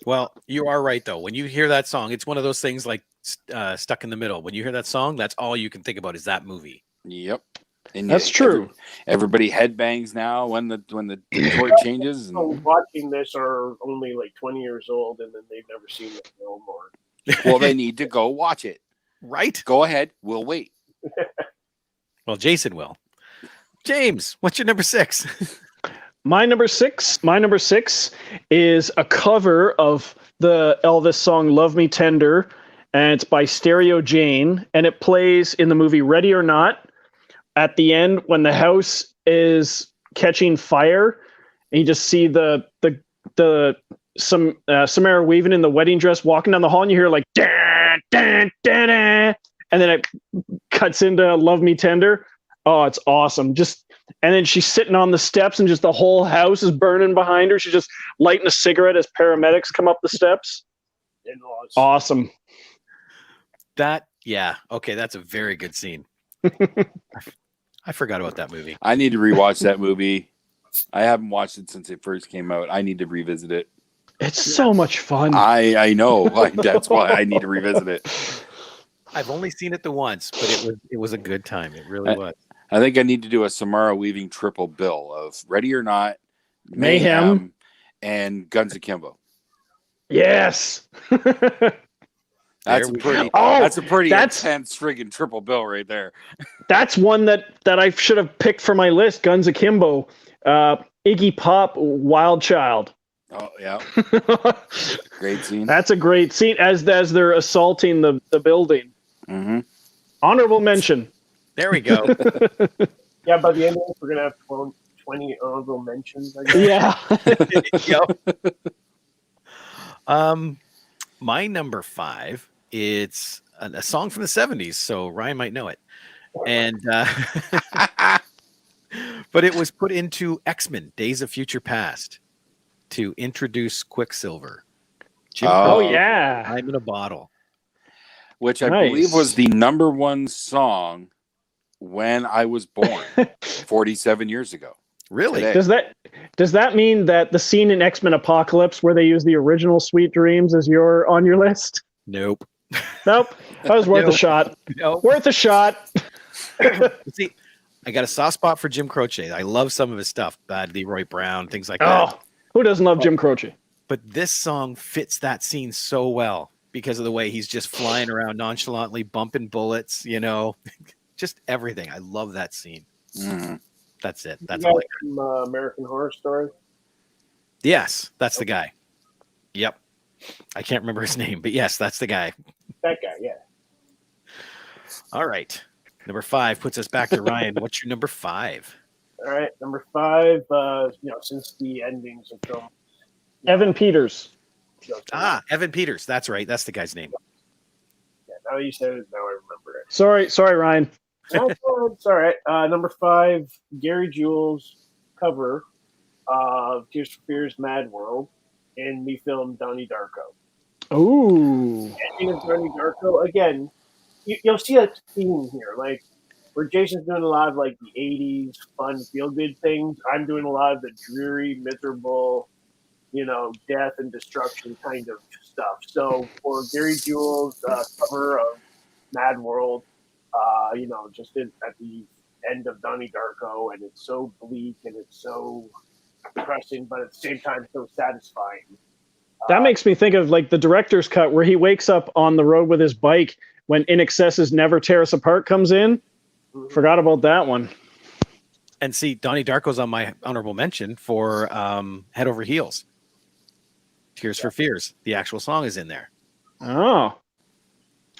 Well, you are right, though. When you hear that song, it's one of those things like Stuck in the Middle. When you hear that song, that's all you can think about is that movie. Yep. And that's true. Everybody headbangs now when the chord changes. So watching this are only like 20 years old, and then they've never seen the film. Well, they need to go watch it. Right. Go ahead. We'll wait. Well, Jason will. James, what's your number 6? My number six is a cover of the Elvis song Love Me Tender, and it's by Stereo Jane, and it plays in the movie Ready or Not at the end when the house is catching fire, and you just see the Samara Weaving in the wedding dress walking down the hall, and you hear like "Dah, dah, dah, dah," and then it cuts into "Love Me Tender." Oh, it's awesome. And then she's sitting on the steps, and just the whole house is burning behind her. She's just lighting a cigarette as paramedics come up the steps. Awesome. Okay, that's a very good scene. I forgot about that movie. I need to rewatch that movie. I haven't watched it since it first came out. I need to revisit it. It's so much fun. I know. That's why I need to revisit it. I've only seen it the once, but it was a good time. It really was. I think I need to do a Samara Weaving triple bill of Ready or Not, Mayhem, and Guns Akimbo. Yes. That's a pretty intense friggin' triple bill right there. That's one that I should have picked for my list. Guns Akimbo, Iggy Pop, Wild Child. Oh yeah, great scene. That's a great scene as they're assaulting the building. Mm-hmm. Honorable mention. There we go. Yeah, by the end of it, we're gonna have 20 honorable mentions. I guess. Yeah. My number 5. It's a song from the 70s, so Ryan might know it. And but it was put into X-Men: Days of Future Past to introduce Quicksilver. Yeah. I'm in a bottle. Which I believe was the number 1 song when I was born 47 years ago. Really? Today. Does that mean that the scene in X-Men Apocalypse where they use the original Sweet Dreams is on your list? Nope. Nope. That was worth a shot. Nope. Worth a shot. See, I got a soft spot for Jim Croce. I love some of his stuff. Bad Leroy Brown, things like that. Oh, who doesn't love Jim Croce? But this song fits that scene so well because of the way he's just flying around nonchalantly, bumping bullets, just everything. I love that scene. Mm. That's it. That's all I got. From American Horror Story. Yes, that's the guy. Yep. I can't remember his name, but yes, that's the guy. That guy, yeah. All right. Number 5 puts us back to Ryan. What's your number 5? All right, number 5. Since the endings of film, Evan Peters. Evan Peters. That's right. That's the guy's name. Yeah, now you said it, now I remember it. Sorry, Ryan. It's all right. Number 5, Gary Jules cover of Tears for Fears' "Mad World" in the film Donnie Darko. Ooh. Ending of Donnie Darko, again, you'll see a theme here, like where Jason's doing a lot of like the 80s fun feel-good things. I'm doing a lot of the dreary, miserable, death and destruction kind of stuff. So for Gary Jules' cover of "Mad World," just at the end of Donnie Darko, and it's so bleak and it's so depressing, but at the same time so satisfying. That makes me think of like the director's cut where he wakes up on the road with his bike when In Excess's "Never Tear Us Apart" comes in. Mm-hmm. Forgot about that one. And see, Donnie Darko's on my honorable mention for Head Over Heels. Tears for Fears. The actual song is in there. Oh.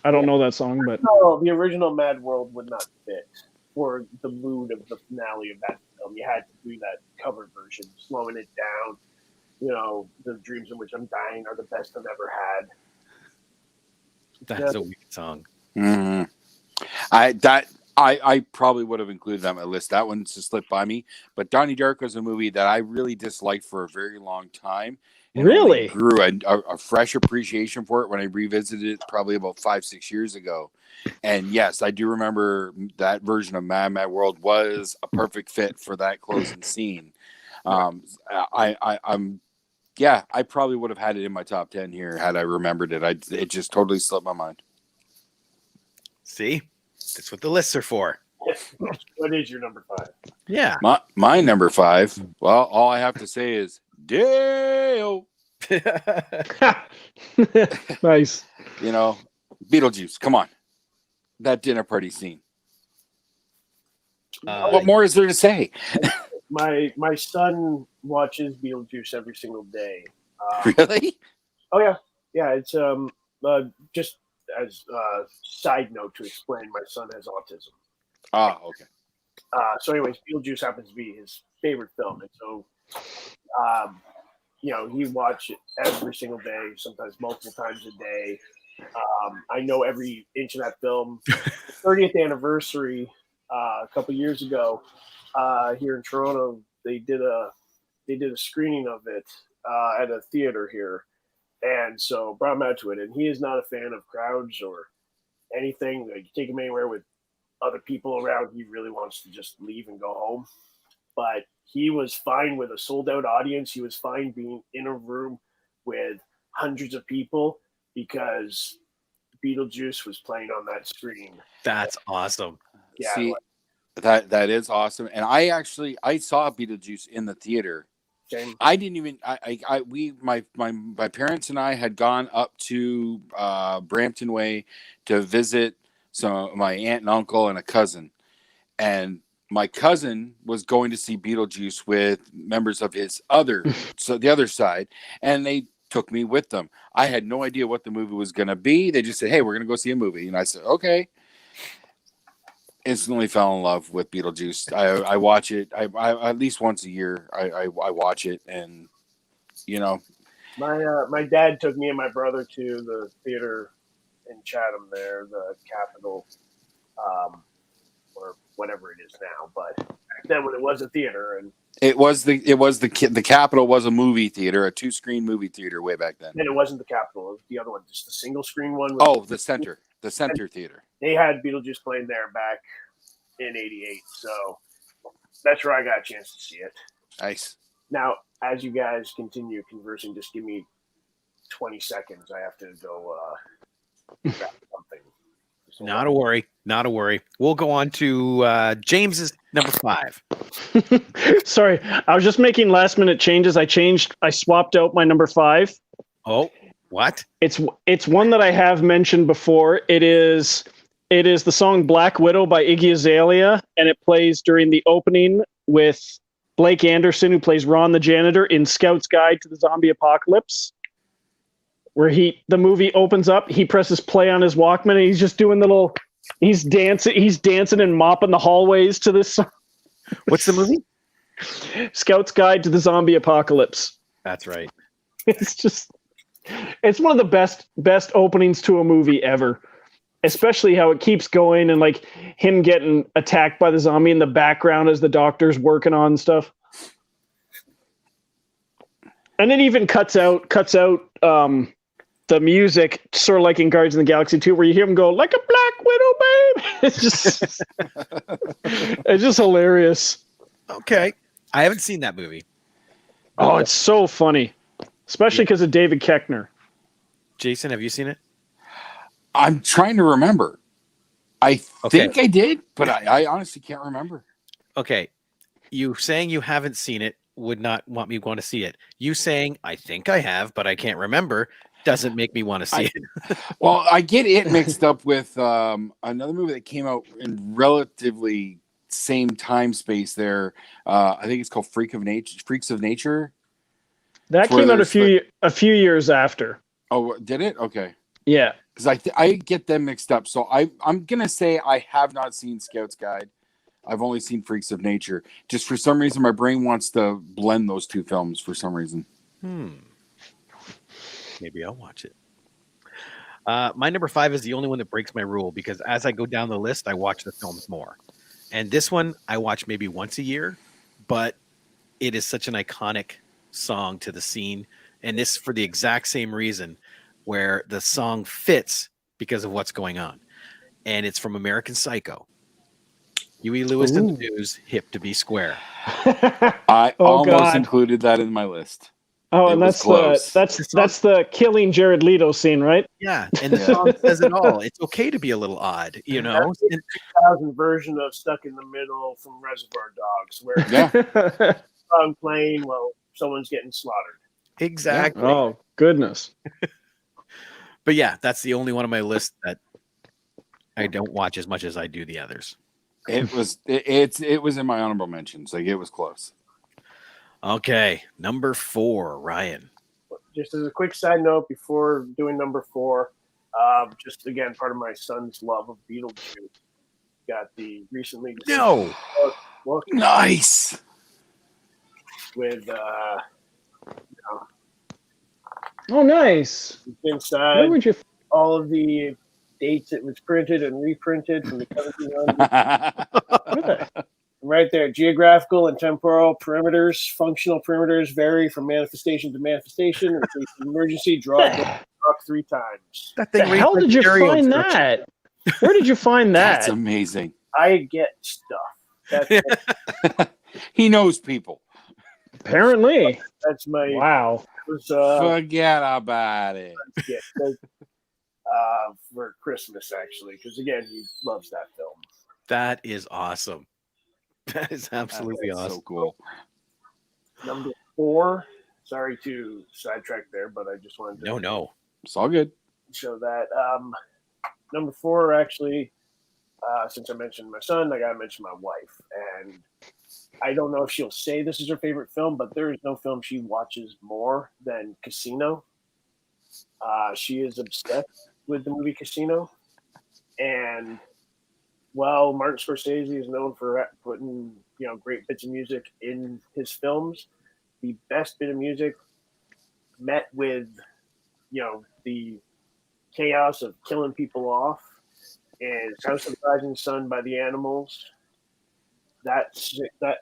I don't know that song, but no, the original "Mad World" would not fit for the mood of the finale of that film. You had to do that cover version, slowing it down. The dreams in which I'm dying are the best I've ever had. That's a weird song. Mm-hmm. I probably would have included that on my list. That one just slipped by me. But Donnie Darko is a movie that I really disliked for a very long time. And really grew a fresh appreciation for it when I revisited it probably about 5-6 years ago. And yes, I do remember that version of Mad World was a perfect fit for that closing scene. I probably would have had it in my top 10 here had I remembered it. It just totally slipped my mind. See, that's what the lists are for. What is your number 5? Yeah, my number 5. Well, all I have to say is Dale. Nice. Beetlejuice. Come on, that dinner party scene. What more is there to say? My son watches Beetlejuice every single day. Really? Oh yeah. It's just as a side note to explain, my son has autism. Ah, okay. So anyways, Beetlejuice happens to be his favorite film, and so he watch it every single day, sometimes multiple times a day. I know every inch of that film. 30th anniversary a couple years ago here in Toronto, they did a screening of it at a theater here, and so brought him out to it. And he is not a fan of crowds or anything. Like, you take him anywhere with other people around, he really wants to just leave and go home. But he was fine with a sold out audience. He was fine being in a room with hundreds of people because Beetlejuice was playing on that screen. That's awesome. Yeah. See, that is awesome. And I saw Beetlejuice in the theater. Same. I didn't even my parents and I had gone up to Brampton Way to visit my aunt and uncle and a cousin. And my cousin was going to see Beetlejuice with members of his the other side, and they took me with them. I had no idea what the movie was going to be. They just said, "Hey, we're going to go see a movie," and I said, "Okay." Instantly fell in love with Beetlejuice. I watch it. I at least once a year. I watch it, and my dad took me and my brother to the theater in Chatham there, the Capitol, or whatever it is now. But back then, when it was a theater, and the Capitol was a movie theater, a 2-screen movie theater way back then. then it wasn't the Capitol; it was the other one, just the single screen one. The center theater. They had Beetlejuice playing there back in '88, so that's where I got a chance to see it. Nice. Now, as you guys continue conversing, just give me 20 seconds. I have to go grab something. Not a worry. We'll go on to James's number 5. Sorry, I was just making last minute changes. I swapped out my number 5. Oh, what? It's one that I have mentioned before. It is the song Black Widow by Iggy Azalea, and it plays during the opening with Blake Anderson, who plays Ron the janitor in Scout's Guide to the Zombie Apocalypse, where the movie opens up, he presses play on his Walkman, and he's just doing he's dancing and mopping the hallways to this song. What's the movie? Scout's Guide to the Zombie Apocalypse. That's right. It's one of the best openings to a movie ever. Especially how it keeps going, and like him getting attacked by the zombie in the background as the doctor's working on stuff. And it even cuts out the music, sort of like in Guardians of the Galaxy 2, where you hear him go, "Like a Black Widow, babe." It's just hilarious. Okay. I haven't seen that movie. Oh, it's so funny. Especially because of David Koechner. Jason, have you seen it? I'm trying to remember. I think I did, but I honestly can't remember. Okay. You saying you haven't seen it would not want me want to see it. You saying, I think I have, but I can't remember, doesn't make me want to see it. Well, I get it mixed up with another movie that came out in relatively same time space there. I think it's called Freaks of Nature. That came out a few years after. Oh, did it? Okay. Yeah. Because I get them mixed up. So I'm going to say I have not seen Scout's Guide. I've only seen Freaks of Nature. Just for some reason, my brain wants to blend those two films for some reason. Maybe I'll watch it. My number 5 is the only one that breaks my rule, because as I go down the list, I watch the films more. And this one I watch maybe once a year, but it is such an iconic song to the scene. And this for the exact same reason, where the song fits because of what's going on. And it's from American Psycho. Huey Lewis and the News, Hip to Be Square. I almost included that in my list. Oh, and that's the killing Jared Leto scene, right? Yeah, and the song says it all. It's okay to be a little odd, you know. That's the 2000 version of Stuck in the Middle from Reservoir Dogs, where song playing while someone's getting slaughtered. Exactly. Oh, goodness. But yeah, that's the only one on my list that I don't watch as much as I do the others. It was in my honorable mentions. Like, it was close. Okay, number 4, Ryan. Just as a quick side note before doing number 4, just again part of my son's love of Beetlejuice. Got the recently Nice with Oh, nice. It's Where inside would you? all of the dates it was printed and reprinted from the 1700s. Where the? Right there, geographical and temporal perimeters, functional perimeters vary from manifestation to manifestation. In case of emergency, draw a rock 3 times. That The thing reads hell like did you stereo find instructions. that? Where did you find That's that? amazing. I get stuff. He knows people. Apparently. That's my Wow. Forget about it. gift for Christmas, actually, because again, he loves that film. That is awesome. That is absolutely That's awesome. so cool. Number 4. Sorry to sidetrack there, but I just wanted to No. It's all good. show that. Number 4, actually, since I mentioned my son, I gotta mention my wife. And I don't know if she'll say this is her favorite film, but there is no film she watches more than Casino. She is obsessed with the movie Casino. And while Martin Scorsese is known for putting great bits of music in his films, the best bit of music met with the chaos of killing people off is House of the Rising Sun by the Animals.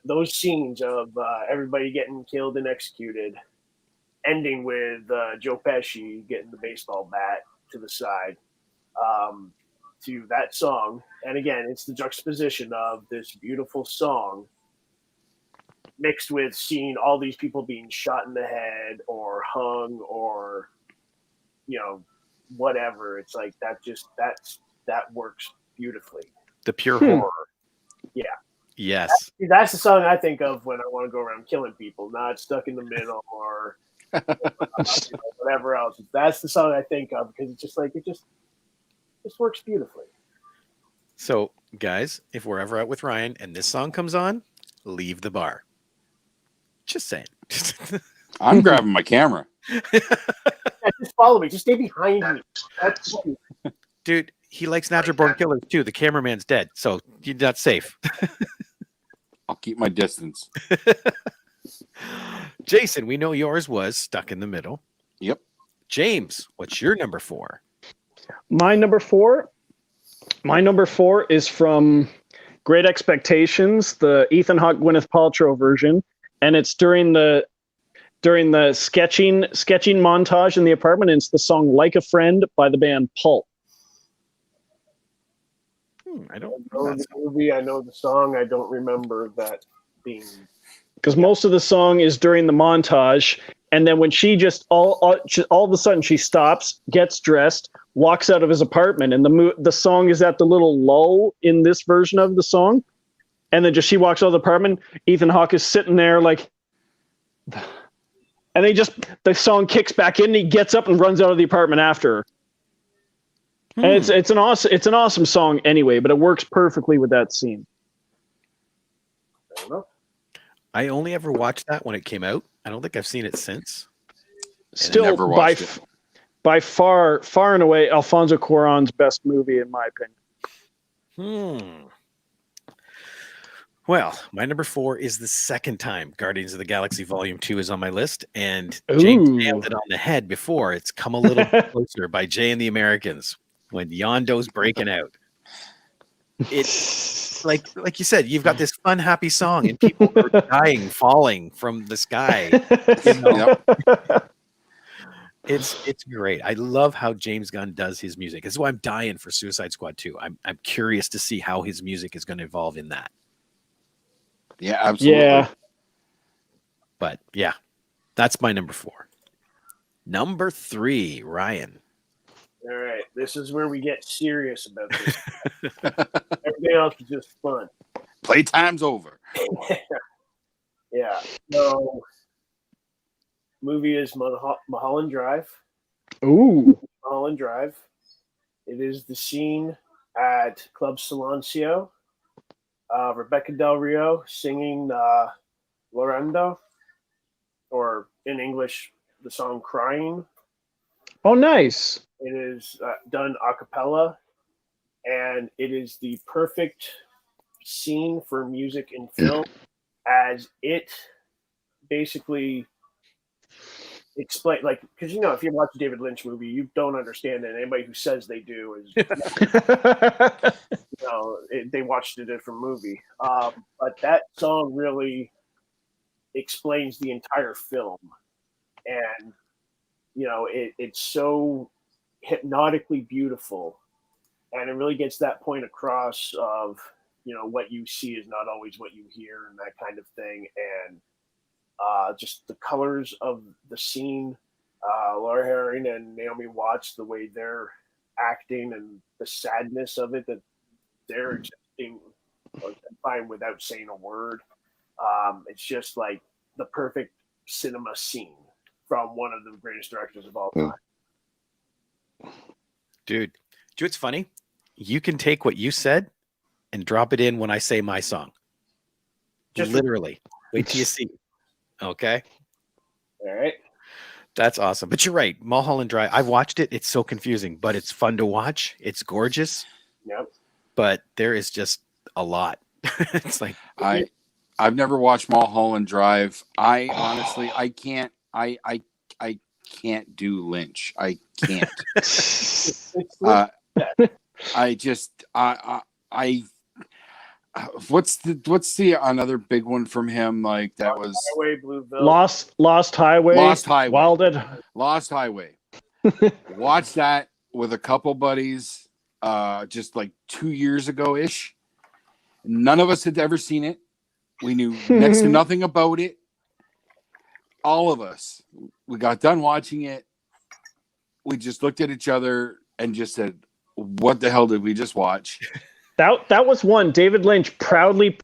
Those scenes of everybody getting killed and executed, ending with Joe Pesci getting the baseball bat to the side, to that song. And again, it's the juxtaposition of this beautiful song mixed with seeing all these people being shot in the head or hung or whatever. It's like that works beautifully. The pure horror. Yeah. Yes. That's the song I think of when I want to go around killing people, not Stuck in the Middle or whatever else. That's the song I think of because it's just like it just works beautifully. So, guys, if we're ever out with Ryan and this song comes on, leave the bar. Just saying. I'm grabbing my camera. Yeah, just follow me. Just stay behind me. That's Dude, he likes Natural Born Killers too. The cameraman's dead, so you're not safe. I'll keep my distance. Jason, we know yours was Stuck in the Middle. Yep. James, what's your number 4? My number 4 is from Great Expectations, the Ethan Hawke Gwyneth Paltrow version, and it's during the sketching montage in the apartment. And it's the song "Like a Friend" by the band Pulp. I don't know the movie. I know the song. I don't remember that being. Because most of the song is during the montage, and then when she just all of a sudden she stops, gets dressed, walks out of his apartment, and the song is at the little lull in this version of the song, and then she walks out of the apartment. Ethan Hawke is sitting there like, and the song kicks back in, and he gets up and runs out of the apartment after her. And it's an awesome song anyway, but it works perfectly with that scene. I don't know. I only ever watched that when it came out. I don't think I've seen it since. Still, by far and away, Alfonso Cuarón's best movie, in my opinion. Well, my number 4 is the second time Guardians of the Galaxy Volume 2 is on my list, and James nailed it on the head before. It's Come a Little Bit Closer by Jay and the Americans when Yondo's breaking out. It's like you said, you've got this fun, happy song, and people are dying, falling from the sky. It's great. I love how James Gunn does his music. This is why I'm dying for Suicide Squad 2. I'm curious to see how his music is going to evolve in that. Yeah, absolutely. Yeah. But yeah, that's my number 4. Number 3, Ryan. All right, this is where we get serious about this. Everything else is just fun. Playtime's over. Yeah. So, movie is Mulholland Drive. Ooh. Mulholland Drive. It is the scene at Club Silencio. Rebecca Del Rio singing Lorendo, or in English, the song Crying. Oh, nice. It is done a cappella, and it is the perfect scene for music in film, as it basically explain, like, because if you watch a David Lynch movie, you don't understand it. Anybody who says they do is they watched a different movie. But that song really explains the entire film, and it's so hypnotically beautiful, and it really gets that point across of what you see is not always what you hear, and that kind of thing. And just the colors of the scene, Laura Herring and Naomi Watts, the way they're acting and the sadness of it, that they're existing fine without saying a word. It's just like the perfect cinema scene from one of the greatest directors of all time. Dude, it's funny. You can take what you said and drop it in when I say my song. Just literally. Wait till you see. Okay. All right. That's awesome. But you're right. Mulholland Drive. I've watched it. It's so confusing, but it's fun to watch. It's gorgeous. Yep. But there is just a lot. It's like I've never watched Mulholland Drive. I honestly can't do Lynch. I can't. What's the another big one from him? Like that was Highway, Blueville. Lost Highway. Wilded. Lost Highway. Watched that with a couple buddies just like 2 years ago ish. None of us had ever seen it. We knew next to nothing about it. All of us, we got done watching it. We just looked at each other and just said, "What the hell did we just watch?" That was one David Lynch proudly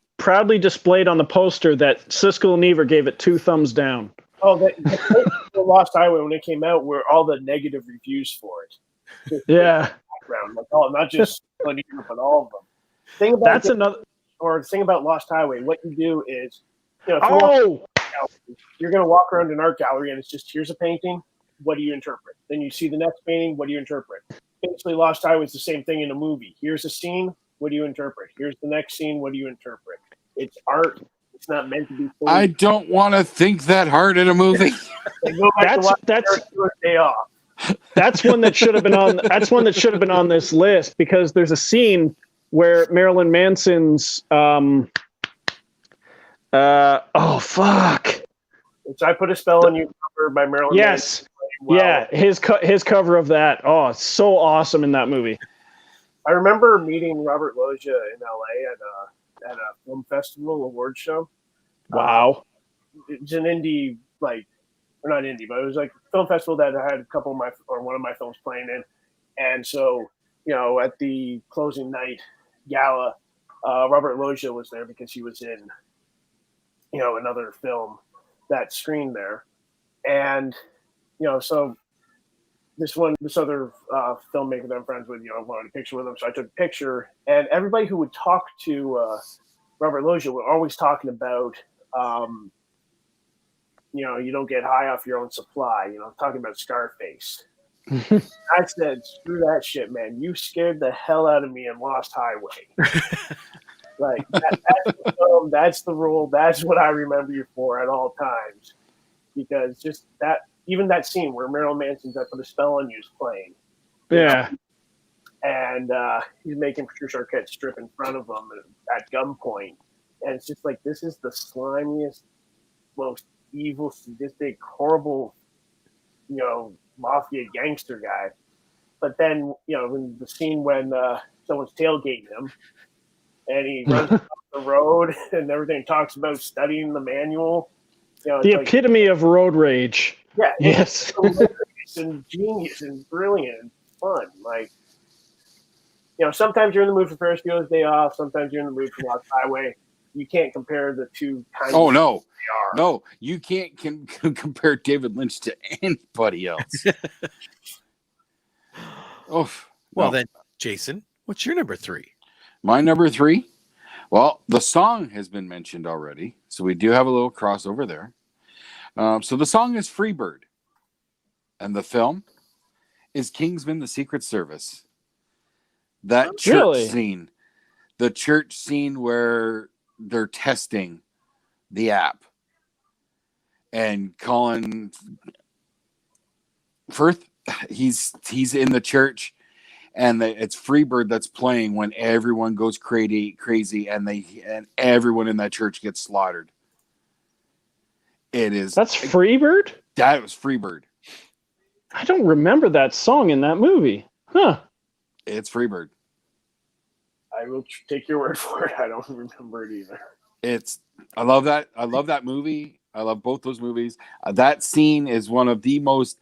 displayed on the poster that Siskel and Ebert gave it 2 thumbs down. Oh, the Lost Highway, when it came out, were all the negative reviews for it. Yeah. Background, like not just Siskel and Ebert, but all of them. Thing about Lost Highway, what you do is, you're going to walk around an art gallery and it's just, here's a painting, what do you interpret? Then you see the next painting, what do you interpret? Basically, Lost Highway is the same thing in a movie. Here's a scene, what do you interpret? Here's the next scene, what do you interpret? It's art. It's not meant to be. I don't want to think that hard in a movie. That's one that should have been on. That's one that should have been on this list, because there's a scene where Marilyn Manson's oh fuck. It's I Put a Spell on You cover by Marilyn Manson. Yeah, his cover of that. Oh, it's so awesome in that movie. I remember meeting Robert Loggia in LA at a film festival award show. Wow. It's an indie, or not indie, but it was like a film festival that I had one of my films playing in. And so, at the closing night gala, Robert Loggia was there because he was in, another film that screened there. And, so this other filmmaker that I'm friends with, wanted a picture with him. So I took a picture, and everybody who would talk to Robert Loggia were always talking about, you don't get high off your own supply, talking about Scarface. I said, screw that shit, man. You scared the hell out of me in Lost Highway. That's the film, that's the rule. That's what I remember you for at all times. Because just that, even that scene where Marilyn Manson's I Put a Spell on You is playing. Yeah. And he's making Patricia Arquette strip in front of him at gunpoint. And it's just like, this is the slimiest, most evil, sadistic, horrible, mafia gangster guy. But then, in the scene when someone's tailgating him and he runs off the road and everything, talks about studying the manual. The epitome of road rage. Yeah. Yes. It's and genius and brilliant and fun. Sometimes you're in the mood for Ferris Bueller's Day Off. Sometimes you're in the mood for Lost Highway. You can't compare the two kinds. Oh, no. No, you can't compare David Lynch to anybody else. Then, Jason, what's your number 3? My number 3? Well, the song has been mentioned already, so we do have a little crossover there. So the song is Freebird, and the film is Kingsman: The Secret Service. That church scene, the church scene where they're testing the app, and Colin Firth, he's in the church, and it's Freebird that's playing when everyone goes crazy, and everyone in that church gets slaughtered. It is. That's Freebird? That was Freebird. I don't remember that song in that movie. Huh. It's Freebird. I will take your word for it. I don't remember it either. I love that. I love that movie. I love both those movies. That scene is one of the most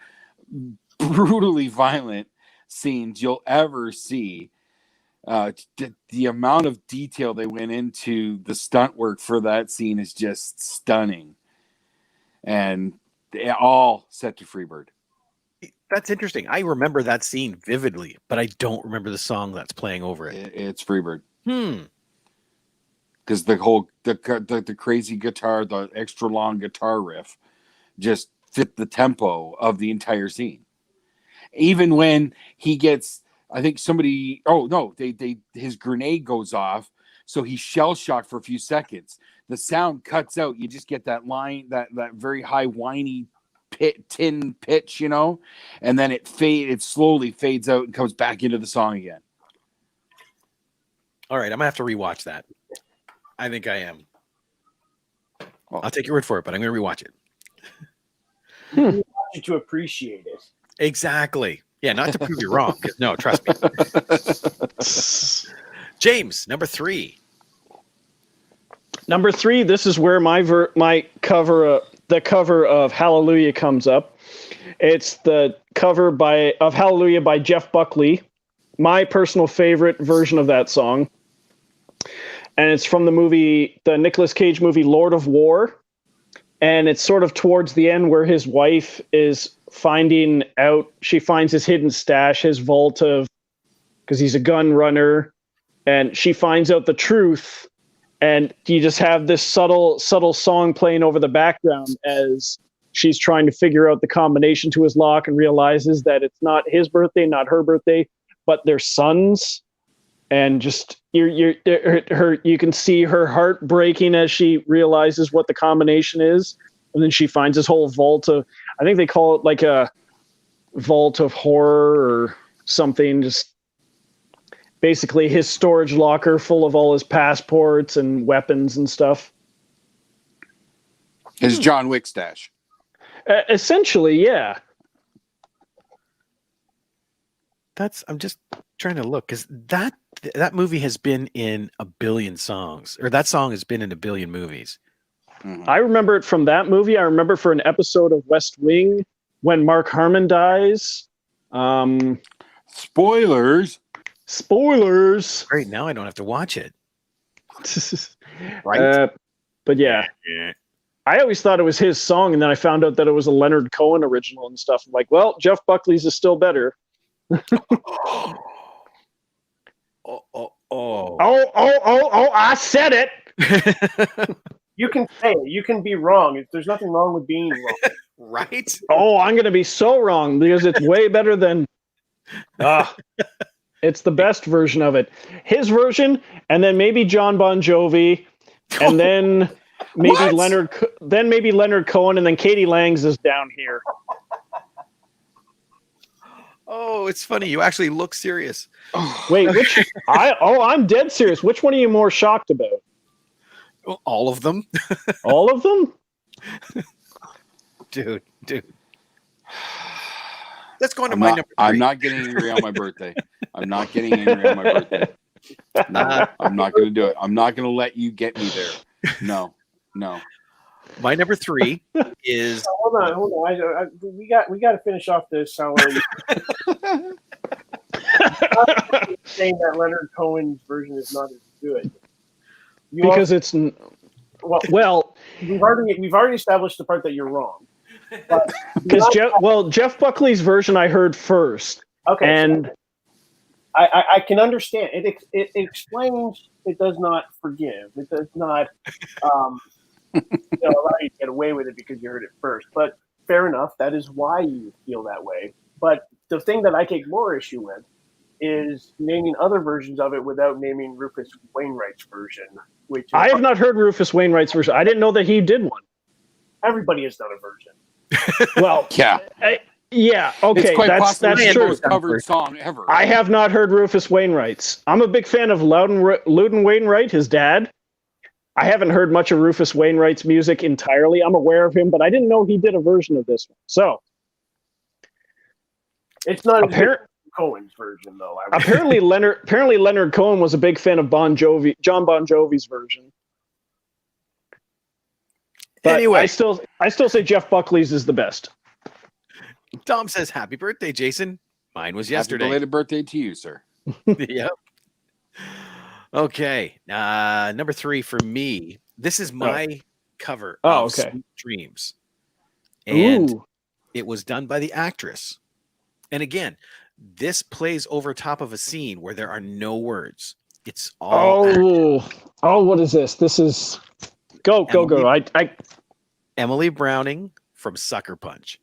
brutally violent scenes you'll ever see. The amount of detail they went into the stunt work for that scene is just stunning. And they all set to Freebird. That's interesting. I remember that scene vividly, but I don't remember the song that's playing over it. It's Freebird. Hmm. Because the crazy guitar, the extra long guitar riff, just fit the tempo of the entire scene. Even when he gets, I think somebody, his grenade goes off, so he's shell shocked for a few seconds. The sound cuts out. You just get that line, that very high whiny tin pitch, and then it slowly fades out and comes back into the song again. All right, I'm gonna have to rewatch that. I think I am. Well, I'll take your word for it, but I'm gonna rewatch it. You watch it to appreciate it. Exactly. Yeah, not to prove you wrong. No, trust me. James, number 3. Number 3. This is where my cover, the cover of Hallelujah comes up. It's the cover of Hallelujah by Jeff Buckley. My personal favorite version of that song. And it's from the Nicolas Cage movie Lord of War. And it's sort of towards the end where his wife is finding out, she finds his hidden stash, his vault because he's a gun runner, and she finds out the truth. And you just have this subtle song playing over the background as she's trying to figure out the combination to his lock and realizes that it's not his birthday, not her birthday, but their son's. And just you can see her heart breaking as she realizes what the combination is. And then she finds this whole vault of, I think they call it like a vault of horror or something, just basically his storage locker full of all his passports and weapons and stuff. His John Wick stash. Essentially, yeah. I'm just trying to look, because that movie has been in a billion songs, or that song has been in a billion movies. Mm-hmm. I remember it from that movie. I remember for an episode of West Wing when Mark Harmon dies. Spoilers. Great, now I don't have to watch it. Right? But yeah. I always thought it was his song, and then I found out that it was a Leonard Cohen original and stuff. I'm like, well, Jeff Buckley's is still better. I said it. You can say it. You can be wrong. There's nothing wrong with being wrong. Right? Oh, I'm going to be so wrong because it's way better than... it's the best version of it. His version, and then maybe John Bon Jovi, and then maybe Leonard Cohen, and then Katie Lang's is down here. Oh, it's funny. You actually look serious. Wait, I'm dead serious. Which one are you more shocked about? All of them. All of them? Dude. Let's go on to my number 3. I'm not getting angry on my birthday. I'm not getting angry on my birthday. No, I'm not going to do it. I'm not going to let you get me there. No. My number 3 is. Hold on. We got to finish off this. Saying that Leonard Cohen's version is not as good. Because it's well. We've already established the part that you're wrong. Because Jeff Buckley's version I heard first. Okay, and I can understand it. It explains. It does not forgive. It does not allow you to get away with it because you heard it first. But fair enough. That is why you feel that way. But the thing that I take more issue with is naming other versions of it without naming Rufus Wainwright's version. Which I have not heard Rufus Wainwright's version. I didn't know that he did one. Everybody has done a version. Well, yeah. Yeah, okay, It's quite possibly that's the true. most covered song ever. I have not heard Rufus Wainwright's. I'm a big fan of Loudon Wainwright, his dad. I haven't heard much of Rufus Wainwright's music entirely. I'm aware of him, but I didn't know he did a version of this one. So it's not as good as Cohen's version, though. Apparently Leonard Cohen was a big fan of John Bon Jovi's version. But anyway, I still say Jeff Buckley's is the best. Tom says, "Happy birthday, Jason." Mine was yesterday. Happy belated birthday to you, sir. Yep. Okay. Number 3 for me. This is my cover of Sweet Dreams. And it was done by the actress. And again, this plays over top of a scene where there are no words. It's all what is this? This is go. Emily Browning from Sucker Punch.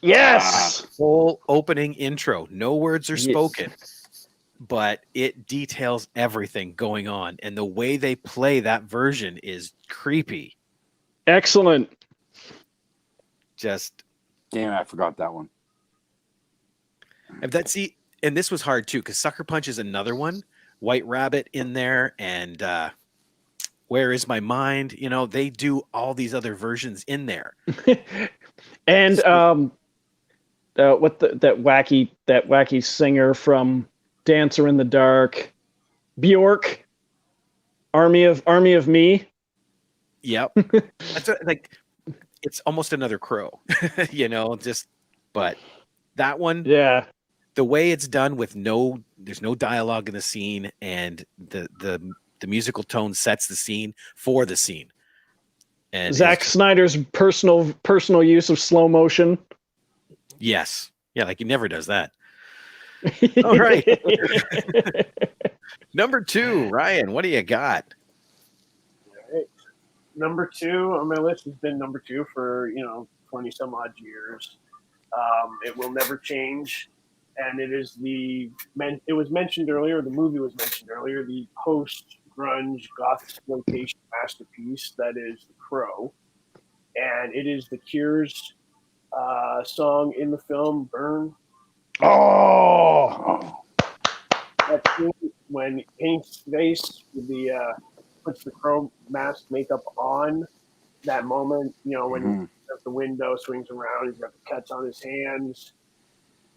Yes. Full opening intro. No words are spoken. But it details everything going on. And the way they play that version is creepy. Excellent. Just damn, I forgot that one. And this was hard too, because Sucker Punch is another one. White Rabbit in there, and Where Is My Mind? You know, they do all these other versions in there. And that wacky singer from Dancer in the Dark, Bjork, Army of Me. Yep. That's it's almost another Crow, you know, but that one, yeah, the way it's done with there's no dialogue in the scene, and the musical tone sets the scene for the scene. And Zack Snyder's personal use of slow motion. Yes. Yeah, like he never does that. All right. Number 2, Ryan, what do you got? All right. Number 2 on my list has been number 2 for 20 some odd years. It will never change, and it is it was mentioned earlier. The movie was mentioned earlier. The post-grunge goth exploitation masterpiece that is The Crow, and it is The Cure's song in the film "Burn." Oh, that scene when Hank's face with the puts the Crow mask makeup on. That moment, when the window swings around, he's got the cuts on his hands.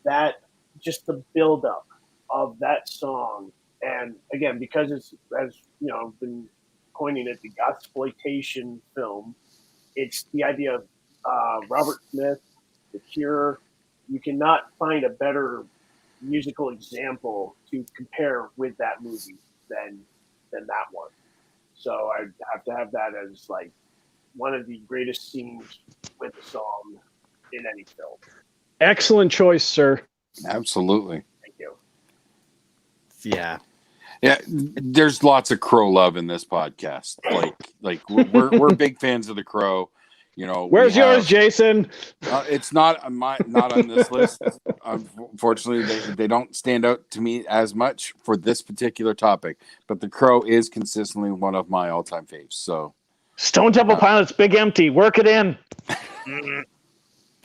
That just the buildup of that song, and again, because it's been pointing at the exploitation film, it's the idea of Robert Smith, The Cure. You cannot find a better musical example to compare with that movie than that one. So I'd have to have that as like one of the greatest scenes with a song in any film. Excellent choice, sir. Absolutely. Thank you. Yeah. Yeah, there's lots of Crow love in this podcast. Like we're big fans of The Crow. Where's yours, Jason? It's not on this list. Unfortunately, they don't stand out to me as much for this particular topic. But The Crow is consistently one of my all-time faves. So, Stone Temple Pilots, Big Empty, work it in.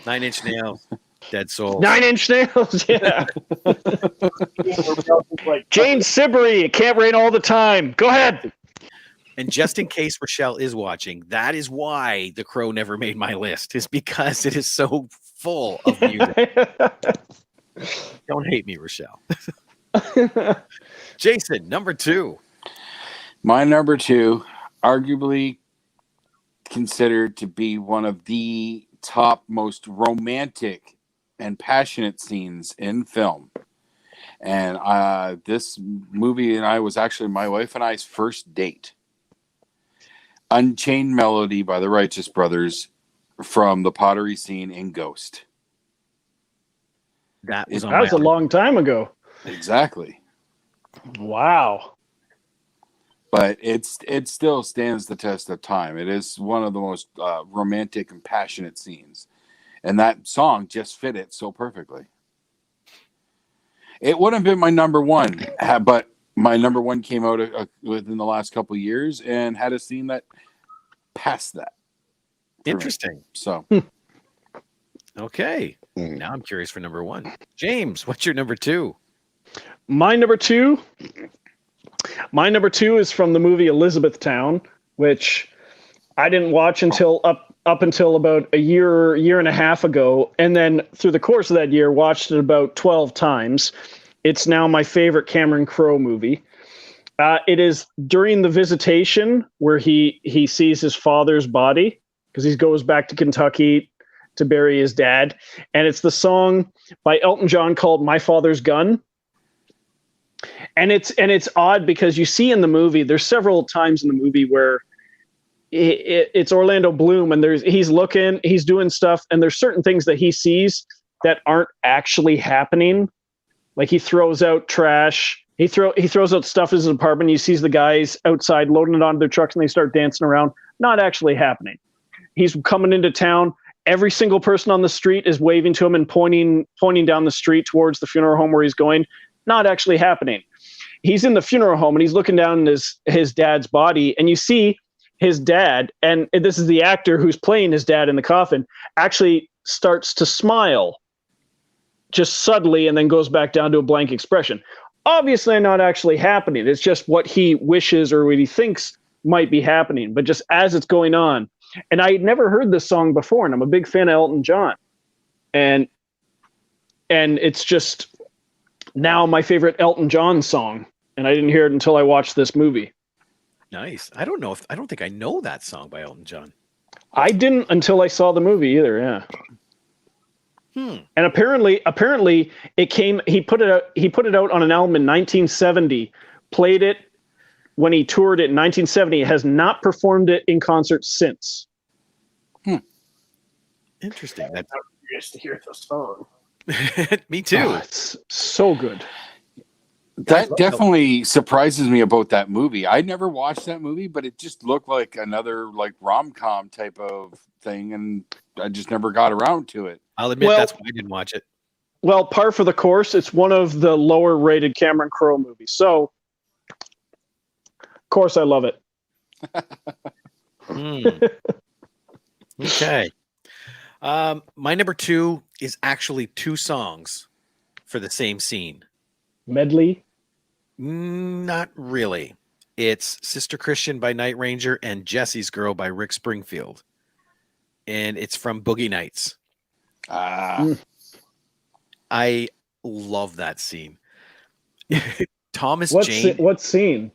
9 Inch Nails, Dead Souls. 9 Inch Nails, yeah. Jane Siberry, It Can't Rain All the Time. Go ahead. And just in case Rochelle is watching, that is why The Crow never made my list, is because it is so full of music. Don't hate me, Rochelle. Jason, number 2. My number 2, arguably considered to be one of the top most romantic and passionate scenes in film. And this movie and I was actually my wife and I's first date. Unchained Melody by the Righteous Brothers from the pottery scene in Ghost. That was a long time ago. Exactly. Wow. But it still stands the test of time. It is one of the most romantic and passionate scenes. And that song just fit it so perfectly. It would have been my number 1, but my number 1 came out within the last couple of years and had a scene that passed that. Interesting. So Okay. Now I'm curious for number one. James, what's your number two? My number two is from the movie Elizabethtown, which I didn't watch until up until about a year and a half ago, and then through the course of that year, watched it about 12 times. It's now my favorite Cameron Crowe movie. It is during the visitation where he sees his father's body because he goes back to Kentucky to bury his dad, and it's the song by Elton John called "My Father's Gun." And it's odd because you see in the movie, there's several times in the movie where it's Orlando Bloom, and he's looking, he's doing stuff, and there's certain things that he sees that aren't actually happening. Like he throws out trash, he throws out stuff in his apartment. He sees the guys outside loading it onto their trucks, and they start dancing around. Not actually happening. He's coming into town. Every single person on the street is waving to him and pointing down the street towards the funeral home where he's going. Not actually happening. He's in the funeral home and he's looking down at his dad's body, and you see his dad, and this is the actor who's playing his dad in the coffin, actually starts to smile just subtly and then goes back down to a blank expression. Obviously not actually happening. It's just what he wishes or what he thinks might be happening, but just as it's going on. And I had never heard this song before, and I'm a big fan of Elton John. And it's just now my favorite Elton John song, and I didn't hear it until I watched this movie. Nice. I don't think I know that song by Elton John. I didn't until I saw the movie either. Yeah. And apparently it came. He put it out on an album in 1970. Played it when he toured it in 1970. Has not performed it in concert since. Interesting. I'm curious to hear the song. Me too. Oh, it's so good. That definitely surprises me about that movie. I never watched that movie, but it just looked like another like rom-com type of thing, and I just never got around to it. I'll admit that's why I didn't watch it. Well, par for the course, it's one of the lower rated Cameron Crowe movies. So, of course, I love it. Okay. My number two is actually two songs for the same scene. Medley? Not really. It's Sister Christian by Night Ranger and Jesse's Girl by Rick Springfield. And it's from Boogie Nights. I love that scene. Thomas Jane. What scene?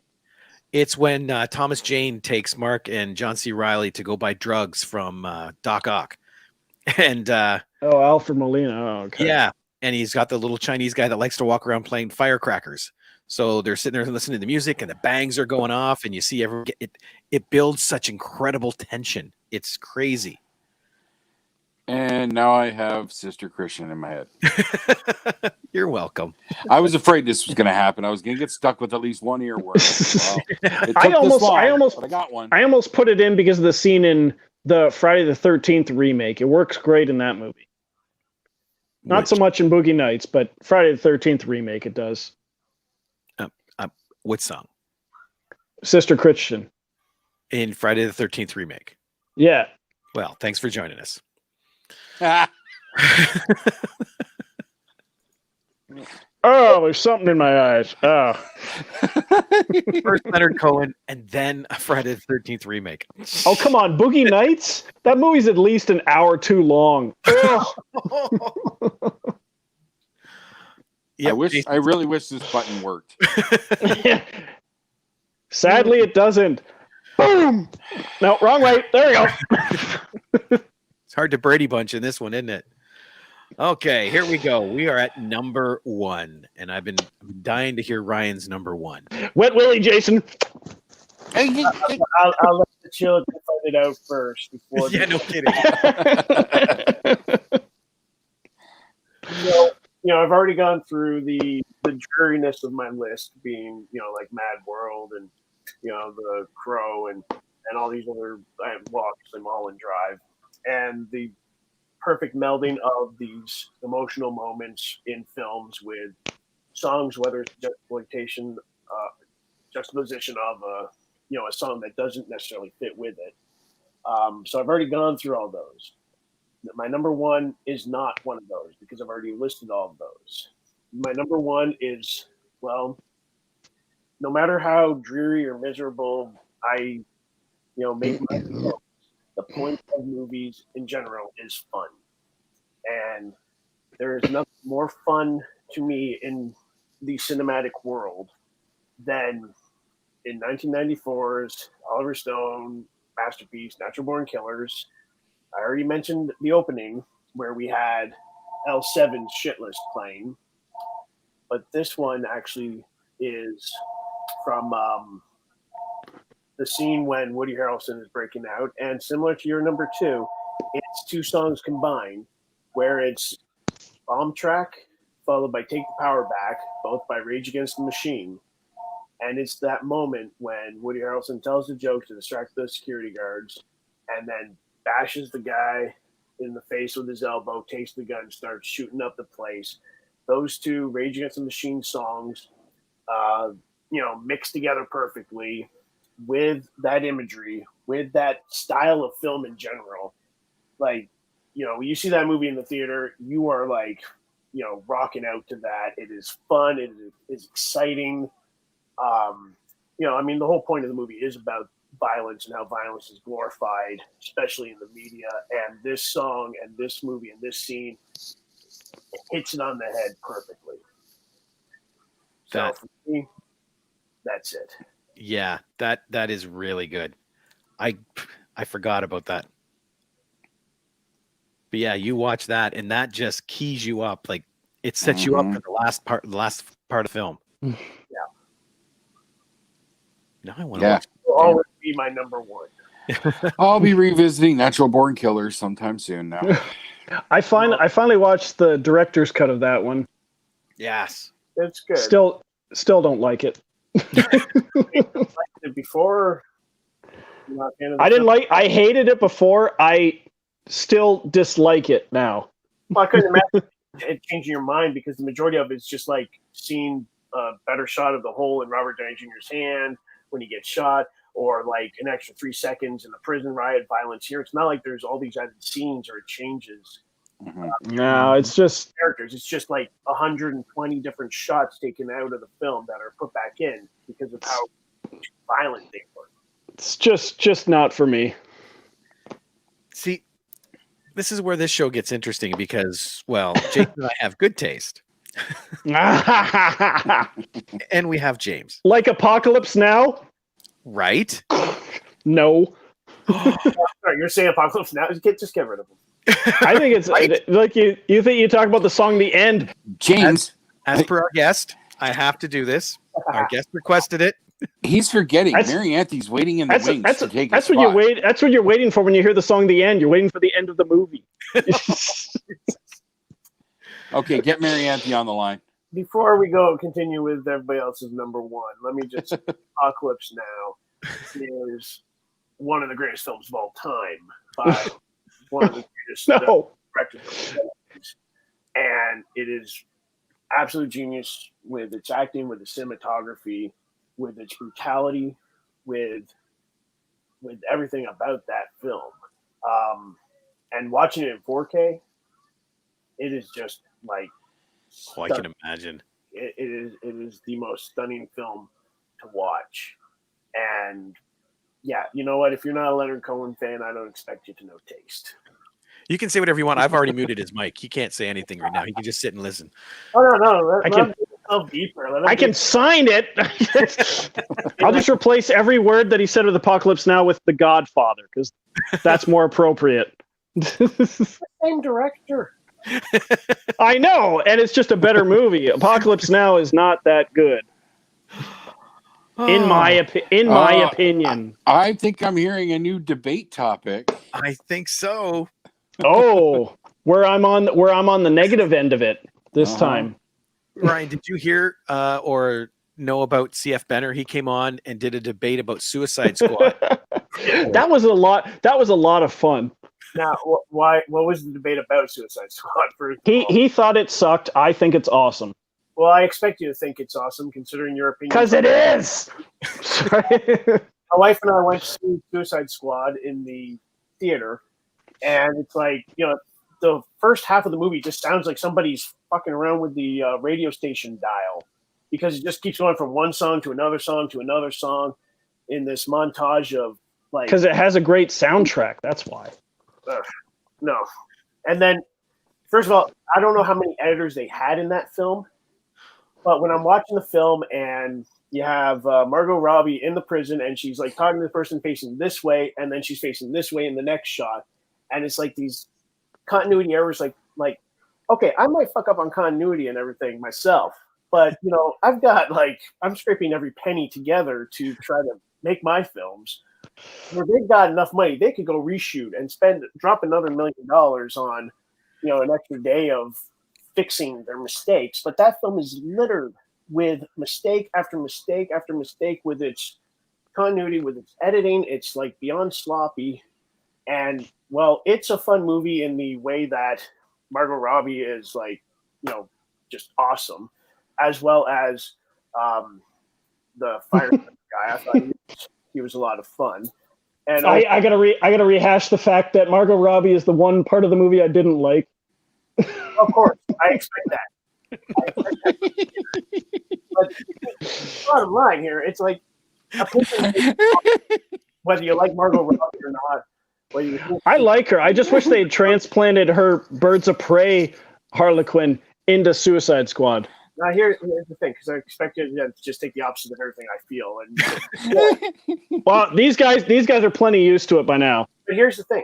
It's when Thomas Jane takes Mark and John C. Reilly to go buy drugs from Doc Ock. And Alfred Molina. Oh, okay. Yeah. And he's got the little Chinese guy that likes to walk around playing firecrackers. So they're sitting there listening to the music, and the bangs are going off, and you see it builds such incredible tension. It's crazy. And now I have Sister Christian in my head. You're welcome. I was afraid this was going to happen. I was going to get stuck with at least one earworm. I got one. I almost put it in because of the scene in the Friday the 13th remake. It works great in that movie. Not so much in Boogie Nights, but Friday the 13th remake, it does. What song? Sister Christian. In Friday the 13th remake. Yeah. Well, thanks for joining us. Oh, there's something in my eyes. Oh. First Leonard Cohen, and then a Friday the 13th remake. Oh, come on. Boogie Nights? That movie's at least an hour too long. Yeah, I really wish this button worked. Sadly, it doesn't. Boom! No, wrong way. There you go. It's hard to Brady Bunch in this one, isn't it? Okay, here we go. We are at number one, and I've been dying to hear Ryan's number one. Wet Willie, Jason. I'll let the children find it out first before. Yeah, no kidding. I've already gone through the dreariness of my list, being like Mad World and the Crow and all these other. Obviously Mulholland Drive, and the perfect melding of these emotional moments in films with songs, whether it's juxtaposition of a song that doesn't necessarily fit with it. So I've already gone through all those. My number one is not one of those because I've already listed all of those. My number one is, well, no matter how dreary or miserable I, make my films, the point of movies in general is fun. And there is nothing more fun to me in the cinematic world than in 1994's Oliver Stone masterpiece, Natural Born Killers. I already mentioned the opening where we had L7's Shitlist playing, but this one actually is from the scene when Woody Harrelson is breaking out, and similar to your number two, it's two songs combined, where it's Bomb Track followed by Take the Power Back, both by Rage Against the Machine. And it's that moment when Woody Harrelson tells a joke to distract the security guards and then bashes the guy in the face with his elbow, takes the gun, starts shooting up the place. Those two Rage Against the Machine songs, mixed together perfectly with that imagery, with that style of film in general. Like, when you see that movie in the theater, you are like, rocking out to that. It is fun. It is exciting. The whole point of the movie is about violence and how violence is glorified, especially in the media. And this song and this movie and this scene hits it on the head perfectly. So for me, that's it. Yeah, that is really good. I forgot about that. But yeah, you watch that and that just keys you up. Like it sets you up for the last part of the film. Yeah. Now I want to watch. It will always be my number one. I'll be revisiting Natural Born Killers sometime soon now. I finally watched the director's cut of that one. Yes. It's good. Still don't like it. Before, I hated it before. I still dislike it now. Well, I couldn't imagine it changing your mind because the majority of it's just like seeing a better shot of the hole in Robert Downey Jr.'s hand when he gets shot, or like an extra 3 seconds in the prison riot violence here. It's not like there's all these added scenes or it changes. No, it's just characters. It's just like 120 different shots taken out of the film that are put back in because of how violent they were. It's just not for me. See, this is where this show gets interesting because, well, Jason and I have good taste. And we have James. Like Apocalypse Now? Right? No. Sorry, you're saying Apocalypse Now? Just get rid of him. I think it's like you think you talk about the song The End. James. As per our guest, I have to do this. Our guest requested it. He's forgetting. Mary Anthony's waiting in the wings to take his spot. That's what you're waiting for when you hear the song The End. You're waiting for the end of the movie. Okay, get Mary Anthony on the line. Before we continue with everybody else's number one, let me just Apocalypse Now is one of the greatest films of all time by one of the greatest directors. And it is absolute genius with its acting, with the cinematography, with its brutality, with everything about that film. And watching it in 4K, it is just like I can imagine. It is the most stunning film to watch. And yeah, you know what? If you're not a Leonard Cohen fan, I don't expect you to know taste. You can say whatever you want. I've already muted his mic. He can't say anything right now. He can just sit and listen. Oh no! I can sign it. I'll just replace every word that he said with Apocalypse Now with The Godfather because that's more appropriate. Same director. I know, and it's just a better movie. Apocalypse Now is not that good. In my opinion. I think I'm hearing a new debate topic. I think so. Oh, where I'm on the negative end of it this time. Ryan, did you hear or know about CF Benner? He came on and did a debate about Suicide Squad. That was a lot of fun. Now, why? What was the debate about Suicide Squad? He thought it sucked. I think it's awesome. Well, I expect you to think it's awesome, considering your opinion. Because it is. My wife and I went to see Suicide Squad in the theater, and it's like the first half of the movie just sounds like somebody's fucking around with the radio station dial, because it just keeps going from one song to another song to another song in this montage of like. Because it has a great soundtrack. That's why. No, and then first of all, I don't know how many editors they had in that film, but when I'm watching the film and you have Margot Robbie in the prison and she's like talking to the person facing this way, and then she's facing this way in the next shot, and it's like these continuity errors. Like, okay, I might fuck up on continuity and everything myself, but I've got I'm scraping every penny together to try to make my films. Where they've got enough money, they could go reshoot and drop another $1 million on, an extra day of fixing their mistakes. But that film is littered with mistake after mistake after mistake with its continuity, with its editing. It's like beyond sloppy. And well, it's a fun movie in the way that Margot Robbie is just awesome, as well as the fire guy. I thought he was a lot of fun. And I gotta rehash the fact that Margot Robbie is the one part of the movie I didn't like. Of course, I expect that. But bottom line here, it's like whether you like Margot Robbie or not. I like her. I just wish they had transplanted her Birds of Prey Harlequin into Suicide Squad. Now here's the thing, because I expected to just take the opposite of everything I feel. And well, these guys are plenty used to it by now. But here's the thing: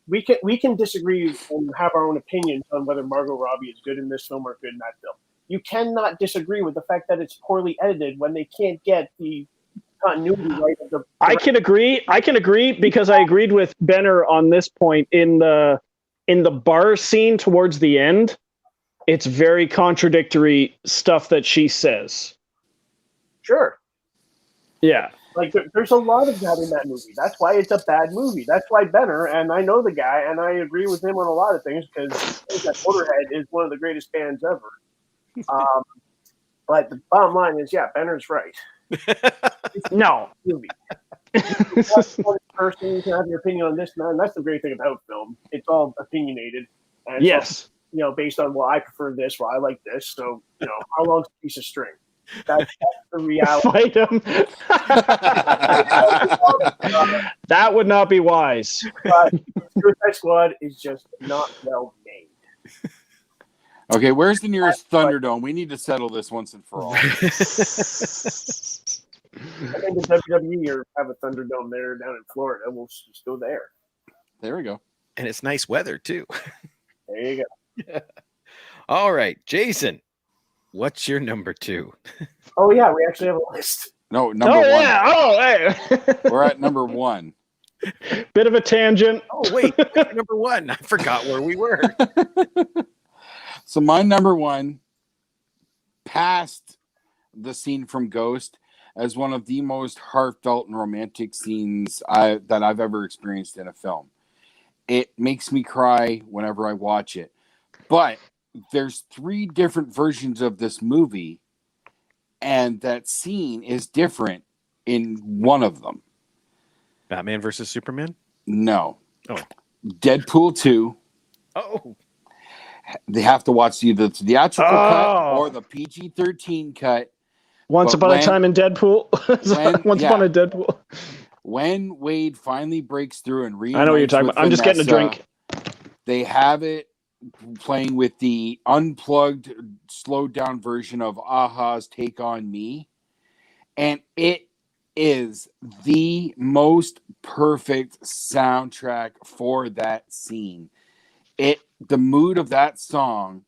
we can disagree and have our own opinions on whether Margot Robbie is good in this film or good in that film. You cannot disagree with the fact that it's poorly edited when they can't get the continuity right of the. I can agree because I agreed with Benner on this point in the bar scene towards the end. It's very contradictory stuff that she says. Sure. Yeah. Like there's a lot of that in that movie. That's why it's a bad movie. That's why Benner, and I know the guy, and I agree with him on a lot of things, because that Motorhead is one of the greatest bands ever. But the bottom line is, yeah, Benner's right. No. Movie. Person, you can have your opinion on this, man. That's the great thing about film. It's all opinionated. And yes. So, based on, well, I prefer this, well, I like this. So, how long's a piece of string? That's the reality. Fight him. That would not be wise. But Suicide Squad is just not well made. Okay, where's the nearest Thunderdome? We need to settle this once and for all. I think the WWE have a Thunderdome there down in Florida. We'll just go there. There we go. And it's nice weather, too. There you go. All right, Jason, what's your number 2? Oh, yeah, we actually have a list. No, number 1. Yeah. Oh, hey. We're at number 1. Bit of a tangent. Oh, wait, number 1. I forgot where we were. So my number 1 passed the scene from Ghost as one of the most heartfelt and romantic scenes that I've ever experienced in a film. It makes me cry whenever I watch it. But there's 3 different versions of this movie, and that scene is different in one of them. Batman versus Superman? No. Oh. Deadpool 2. Oh. They have to watch either the theatrical cut or the PG-13 cut. Once upon a time in Deadpool. Once upon a Deadpool. When Wade finally breaks through and reunites, I know what you're talking about. I'm just getting a drink. They have it playing with the unplugged, slowed down version of Aha's Take On Me. And it is the most perfect soundtrack for that scene. The mood of that song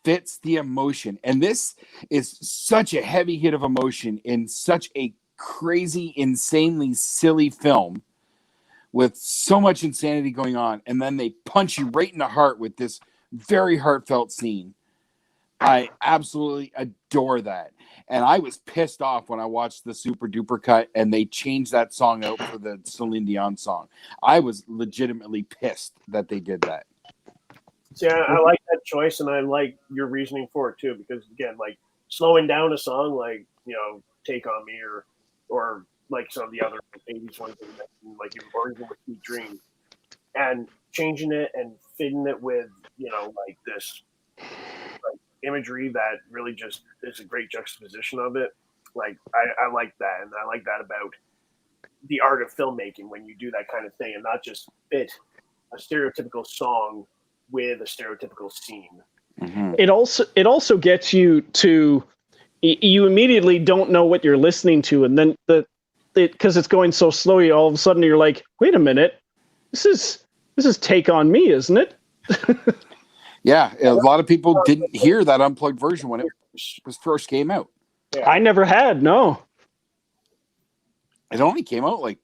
fits the emotion. And this is such a heavy hit of emotion in such a crazy, insanely silly film with so much insanity going on. And then they punch you right in the heart with this very heartfelt scene. I absolutely adore that. And I was pissed off when I watched the Super Duper cut and they changed that song out for the Celine Dion song. I was legitimately pissed that they did that. See, I like that choice, and I like your reasoning for it too. Because again, like slowing down a song, like "Take on Me" or like some of the other '80s ones, like "Origin with Sweet Dream," and changing it and fitting it with, like this like imagery that really just is a great juxtaposition of it. Like I like that, and I like that about the art of filmmaking when you do that kind of thing and not just fit a stereotypical song with a stereotypical scene. Mm-hmm. It also gets you to, you immediately don't know what you're listening to, and then because it's going so slowly, all of a sudden you're like, wait a minute, this is Take on Me, isn't it? Yeah, a lot of people didn't hear that unplugged version when it was first came out. Yeah. I never had, no. It only came out like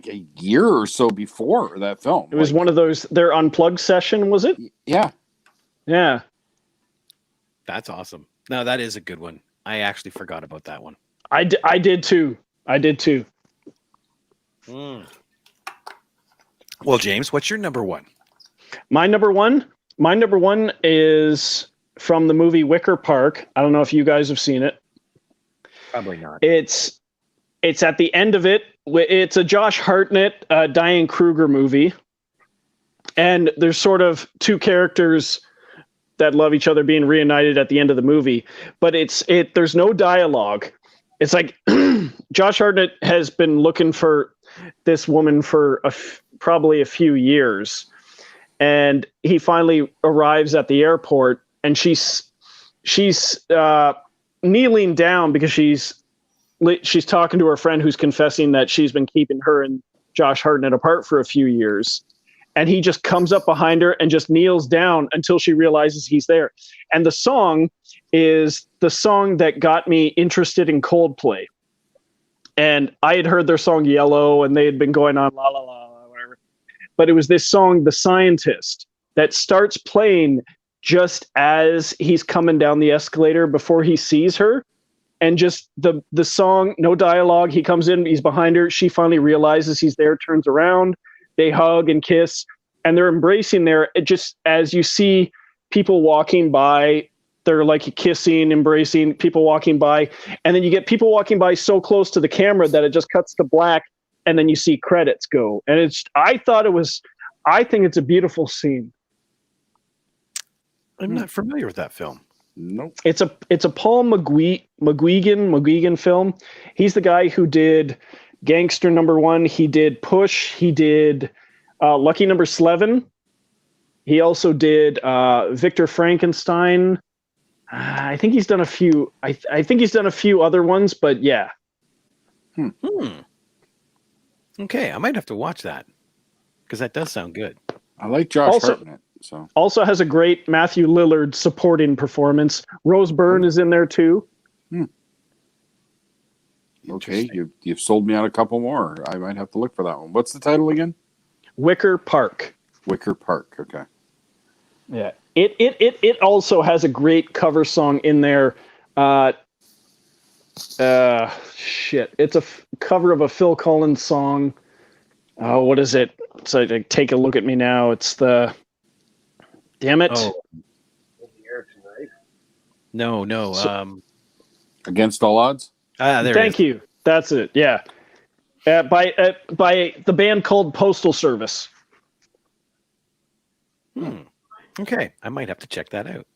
a year or so before that film. It was one of those, their unplugged session, was it? Yeah. Yeah. That's awesome. No, that is a good one. I actually forgot about that one. I did too. Mm. Well, James, what's your number one? My number one is from the movie Wicker Park. I don't know if you guys have seen it. Probably not. It's at the end of it. It's a Josh Hartnett, Diane Kruger movie. And there's sort of two characters that love each other being reunited at the end of the movie. But there's no dialogue. It's like Josh Hartnett has been looking for this woman for probably a few years. And he finally arrives at the airport, and she's kneeling down because she's talking to her friend who's confessing that she's been keeping her and Josh Hartnett apart for a few years. And he just comes up behind her and just kneels down until she realizes he's there. And the song is the song that got me interested in Coldplay. And I had heard their song Yellow, and they had been going on la la la, whatever. But it was this song, The Scientist, that starts playing just as he's coming down the escalator before he sees her. And just the song, no dialogue. He comes in, he's behind her. She finally realizes he's there, turns around. They hug and kiss, and they're embracing there. It just, as you see people walking by, they're like kissing, embracing, people walking by. And then you get people walking by so close to the camera that it just cuts to black, and then you see credits go. And I think it's a beautiful scene. I'm not familiar with that film. Nope. It's a Paul McGuigan film. He's the guy who did Gangster #1. He did Push. He did Lucky Number 11. He also did Victor Frankenstein. I think he's done a few. I think he's done a few other ones, but yeah. Okay, I might have to watch that because that does sound good. I like Josh Hartnett. So also has a great Matthew Lillard supporting performance. Rose Byrne is in there too. Okay, you've sold me on a couple more. I might have to look for that one. What's the title again? Wicker Park. Wicker Park. Okay. Yeah. It also has a great cover song in there. Shit. It's a cover of a Phil Collins song. Oh, what is it? So Take a Look at Me Now. It's the... Damn it. Oh. No. Against All Odds? Thank you. That's it. Yeah. By the band called Postal Service. Okay. I might have to check that out.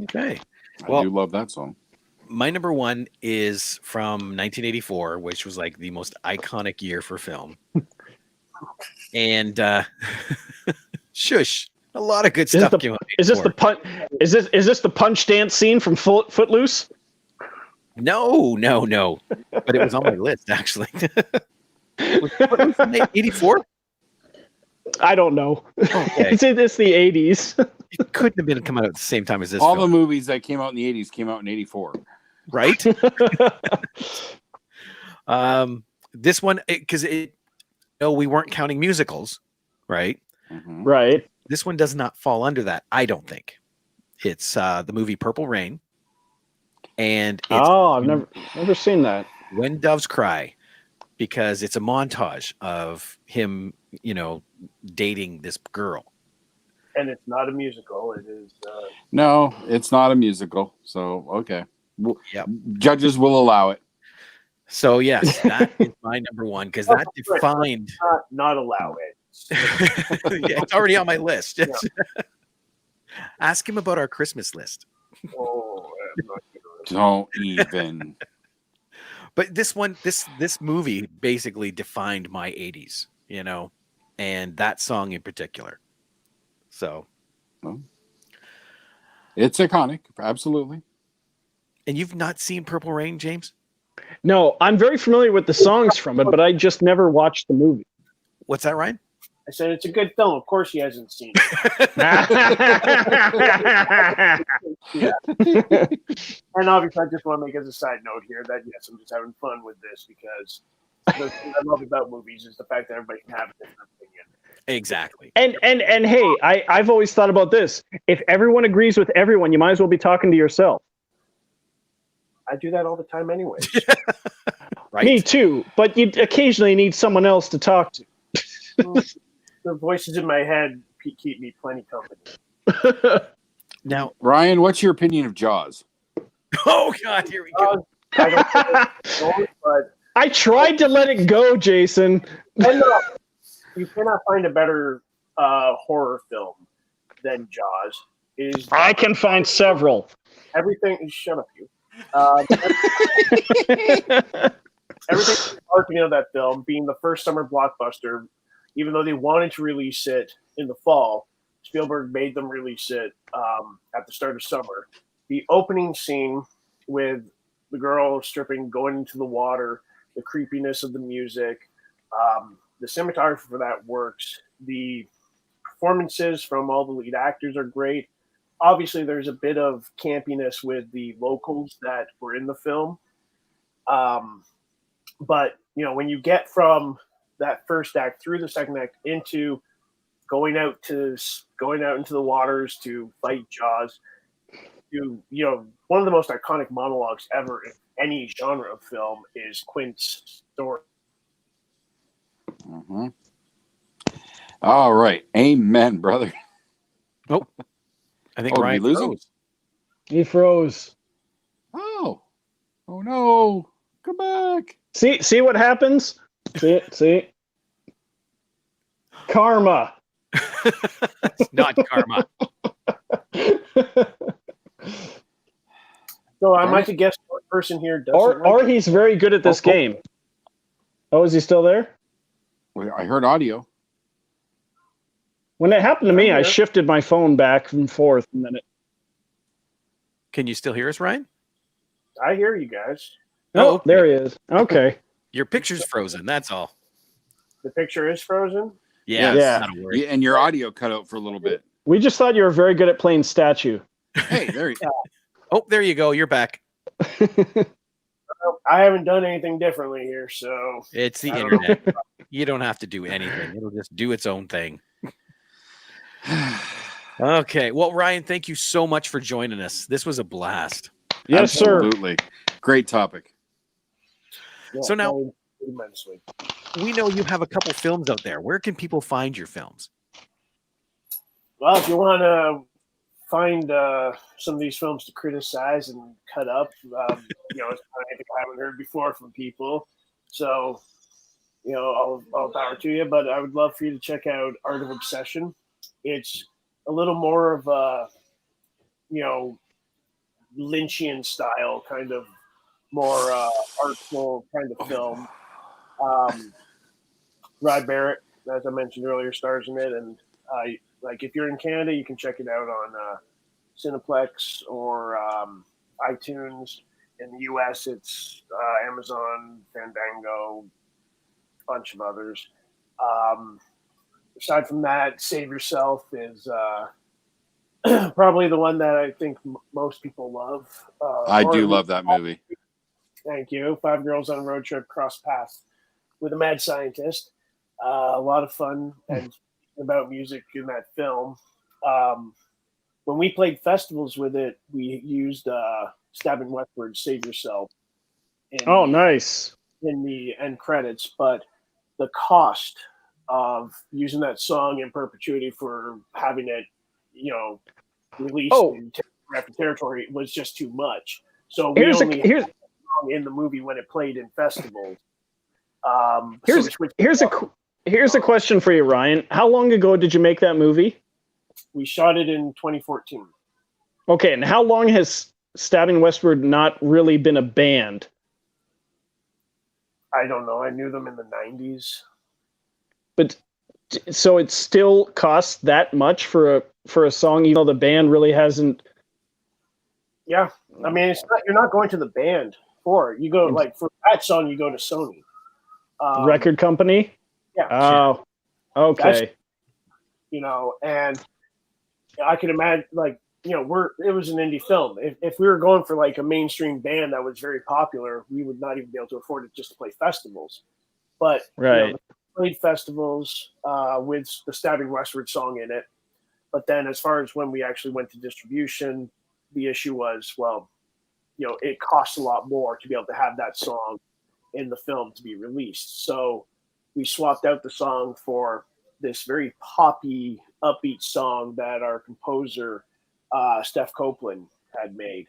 Okay. I do love that song. My number one is from 1984, which was like the most iconic year for film. And shush, a lot of good stuff came out. Is this the punch dance scene from Footloose? No. But it was on my list actually. What was it, 84? I don't know. Okay. It's the 80s. It couldn't have been coming out at the same time as this. All film. the movies that came out in the 80s came out in 84. Right? This one, because we weren't counting musicals, right? Mm-hmm. Right. This one does not fall under that, I don't think. It's the movie Purple Rain. And it's I've never seen that. When Doves Cry, because it's a montage of him, dating this girl. And it's not a musical. It is. No, it's not a musical. So, okay. Yep. Judges will allow it. So yes, that is my number one because that defined. Not allow it. Yeah, it's already on my list. Yeah. Ask him about our Christmas list. Oh, don't even. But this movie basically defined my 80s, you know, and that song in particular. So it's iconic, absolutely. And you've not seen Purple Rain, James? No, I'm very familiar with the songs from it, but I just never watched the movie. What's that, Ryan? I said it's a good film. Of course, he hasn't seen it. Yeah. And obviously, I just want to make as a side note here that yes, I'm just having fun with this because the thing I love about movies is the fact that everybody can have a different opinion. Exactly. And hey, I've always thought about this. If everyone agrees with everyone, you might as well be talking to yourself. I do that all the time anyway. Right? Me too, but you occasionally need someone else to talk to. The voices in my head keep me plenty company. Now, Ryan, what's your opinion of Jaws? Oh God, here we go. But I tried to let it go, Jason. You cannot find a better horror film than Jaws. I can find several. Everything. Shut up, you. Everything marketing of that film being the first summer blockbuster, even though they wanted to release it in the fall, Spielberg made them release it at the start of summer. The opening scene with the girl stripping, going into the water, the creepiness of the music, the cinematography for that works. The performances from all the lead actors are great. Obviously, there's a bit of campiness with the locals that were in the film. But, you know, when you get from that first act through the second act into going out into the waters to fight Jaws, one of the most iconic monologues ever in any genre of film is Quint's story. Mm-hmm. All right. Amen, brother. Oh, I think Ryan froze. He froze. Oh no. Come back. See what happens? See? Karma. It's not karma. So I might guess what person here doesn't. Or he's very good at this game. Oh, is he still there? Well, I heard audio. When it happened to me, I shifted my phone back and forth, and then it. Can you still hear us, Ryan? I hear you guys. Oh, okay. There he is. Okay. Your picture's frozen. That's all. The picture is frozen? Yeah. And your audio cut out for a little bit. We just thought you were very good at playing statue. Hey, there you go. Oh, there you go. You're back. I haven't done anything differently here, so it's the internet. You don't have to do anything. It'll just do its own thing. Okay. Well, Ryan, thank you so much for joining us. This was a blast. Yes, sir. Absolutely. Great topic. Yeah, so now immensely. We know you have a couple films out there. Where can people find your films? Well, if you want to find some of these films to criticize and cut up, it's anything I haven't heard before from people. So, all power to you. But I would love for you to check out Art of Obsession. It's a little more of a, Lynchian style, kind of more artful kind of film. Rod Barrett, as I mentioned earlier, stars in it, and if you're in Canada, you can check it out on Cineplex or iTunes. In the US, it's Amazon, Fandango, a bunch of others. Aside from that, Save Yourself is probably the one that I think most people love. I do love that movie. Thank you. 5 girls on a road trip cross paths with a mad scientist. A lot of fun and about music in that film. When we played festivals with it, we used Stabbing Westward, Save Yourself. Nice. In the end credits, but the cost of using that song in perpetuity for having it, released in territory was just too much. So here's song in the movie when it played in festivals. Here's a question for you, Ryan. How long ago did you make that movie? We shot it in 2014. Okay, and how long has Stabbing Westward not really been a band? I don't know. I knew them in the 90s. But so it still costs that much for a song, even though the band really hasn't. Yeah, I mean, you're not going to the band for it. You go for that song, you go to Sony. Record company? Yeah. Oh, okay. And I can imagine, it was an indie film. If we were going for like a mainstream band that was very popular, we would not even be able to afford it just to play festivals. But right, played festivals with the Stabbing Westward song in it. But then, as far as when we actually went to distribution, the issue was, it costs a lot more to be able to have that song in the film to be released. So we swapped out the song for this very poppy, upbeat song that our composer, Steph Copeland, had made,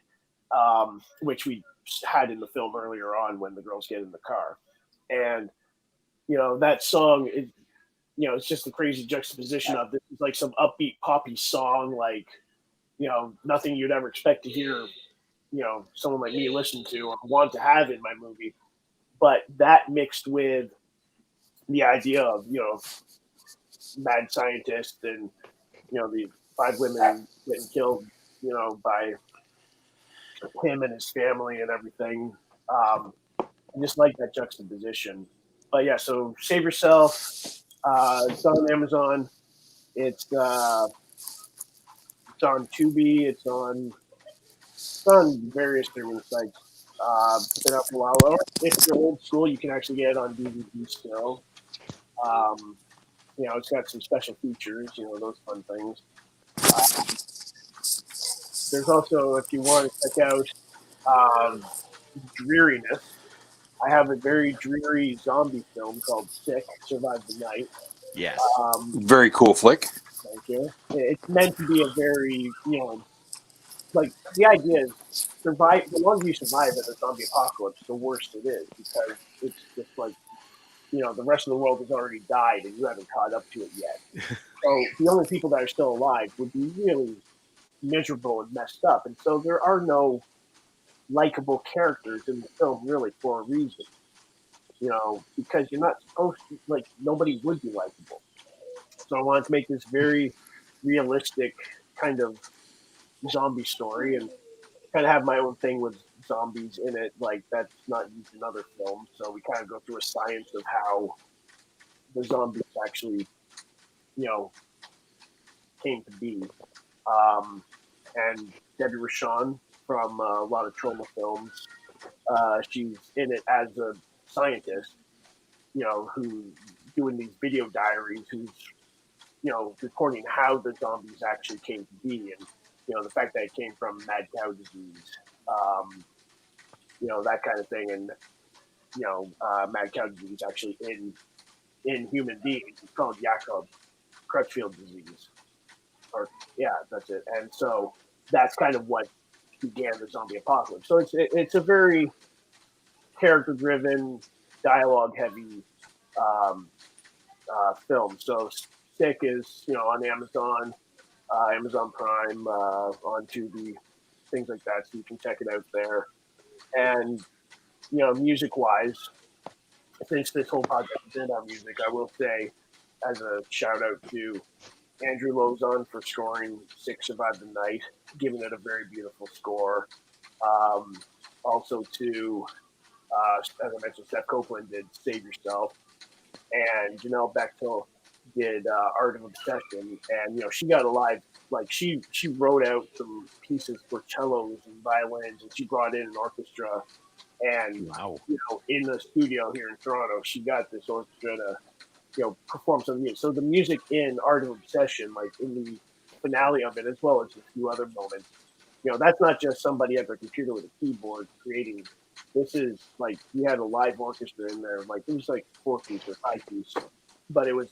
which we had in the film earlier on when the girls get in the car. And, that song is, it's just a crazy juxtaposition of this is like some upbeat poppy song, like, nothing you'd ever expect to hear, someone like me listen to or want to have in my movie. But that mixed with the idea of, mad scientist and, the 5 women getting killed, by him and his family and everything. I just like that juxtaposition. But yeah, so Save Yourself. It's on Amazon. It's on Tubi. It's on various streaming sites. It's been up a while. Or if you're old school, you can actually get it on DVD still. It's got some special features, those fun things. There's also, if you want to check out Dreariness, I have a very dreary zombie film called Sick, Survive the Night. Yes. Very cool flick. Thank you. It's meant to be a very, the idea is survive. The longer you survive in a zombie apocalypse, the worse it is, because it's just like, the rest of the world has already died and you haven't caught up to it yet. So the only people that are still alive would be really miserable and messed up. And so there are no likable characters in the film, really, for a reason. Because you're not supposed to, nobody would be likable. So I wanted to make this very realistic kind of zombie story and kind of have my own thing with zombies in it, that's not used in other films. So we kind of go through a science of how the zombies actually, came to be. And Debbie Rochon from a lot of trauma films, she's in it as a scientist, who's doing these video diaries, who's, recording how the zombies actually came to be, and the fact that it came from mad cow disease, that kind of thing, and mad cow disease actually in human beings. It's called Jakob Crutchfield disease, or yeah, that's it. And so that's kind of what began the zombie apocalypse. So it's a very character-driven, dialogue-heavy film. So Sick is on Amazon, Amazon Prime, on Tubi, things like that. So you can check it out there. And music-wise, since this whole podcast is about music, I will say, as a shout-out to Andrew Lozon for scoring Sick, Survive the Night, giving it a very beautiful score. Also to, as I mentioned, Steph Copeland did Save Yourself, and Janelle Bechtel did Art of Obsession, and she got a live, she wrote out some pieces for cellos and violins, and she brought in an orchestra, and wow. In the studio here in Toronto, she got this orchestra to perform some music. So the music in Art of Obsession, in the finale of it, as well as a few other moments, that's not just somebody at their computer with a keyboard creating. This is we had a live orchestra in there. It was 4-piece or 5-piece, but it was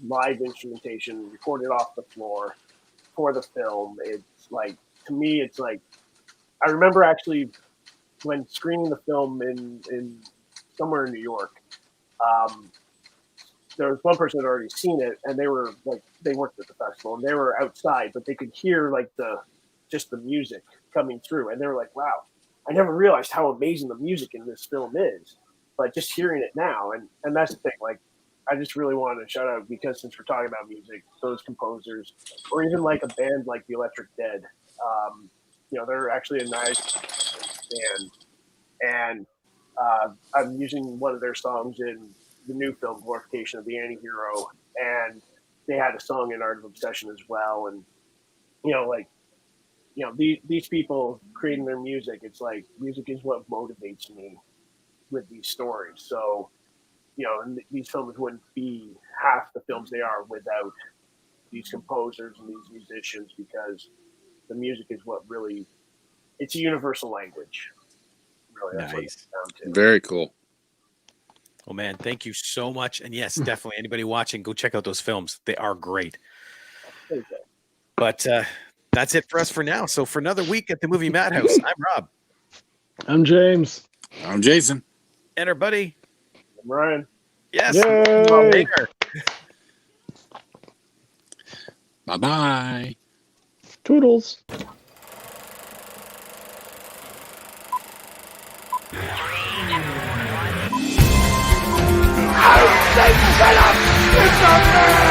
live instrumentation recorded off the floor for the film. It's to me, it's I remember actually when screening the film in somewhere in New York, there was one person that had already seen it, and they worked at the festival, and they were outside, but they could hear like the music coming through, and they were like, "Wow, I never realized how amazing the music in this film is." But just hearing it now, and that's the thing. Like, I just really wanted to shout out, because since we're talking about music, those composers, or even like a band like the Electric Dead, they're actually a nice band, and I'm using one of their songs in the new film Glorification of the Antihero, and they had a song in Art of Obsession as well. And these people creating their music, it's like music is what motivates me with these stories. So and these films wouldn't be half the films they are without these composers and these musicians, because the music is what really, it's a universal language. Really, that's what it's down to. Very cool. Oh man, thank you so much. And yes, definitely anybody watching, go check out those films. They are great. Okay. But that's it for us for now. So for another week at the Movie Madhouse, I'm Rob. I'm James. I'm Jason. And our buddy. I'm Ryan. Yes. Yay. Later. Bye-bye. Toodles. Philip! It's a man!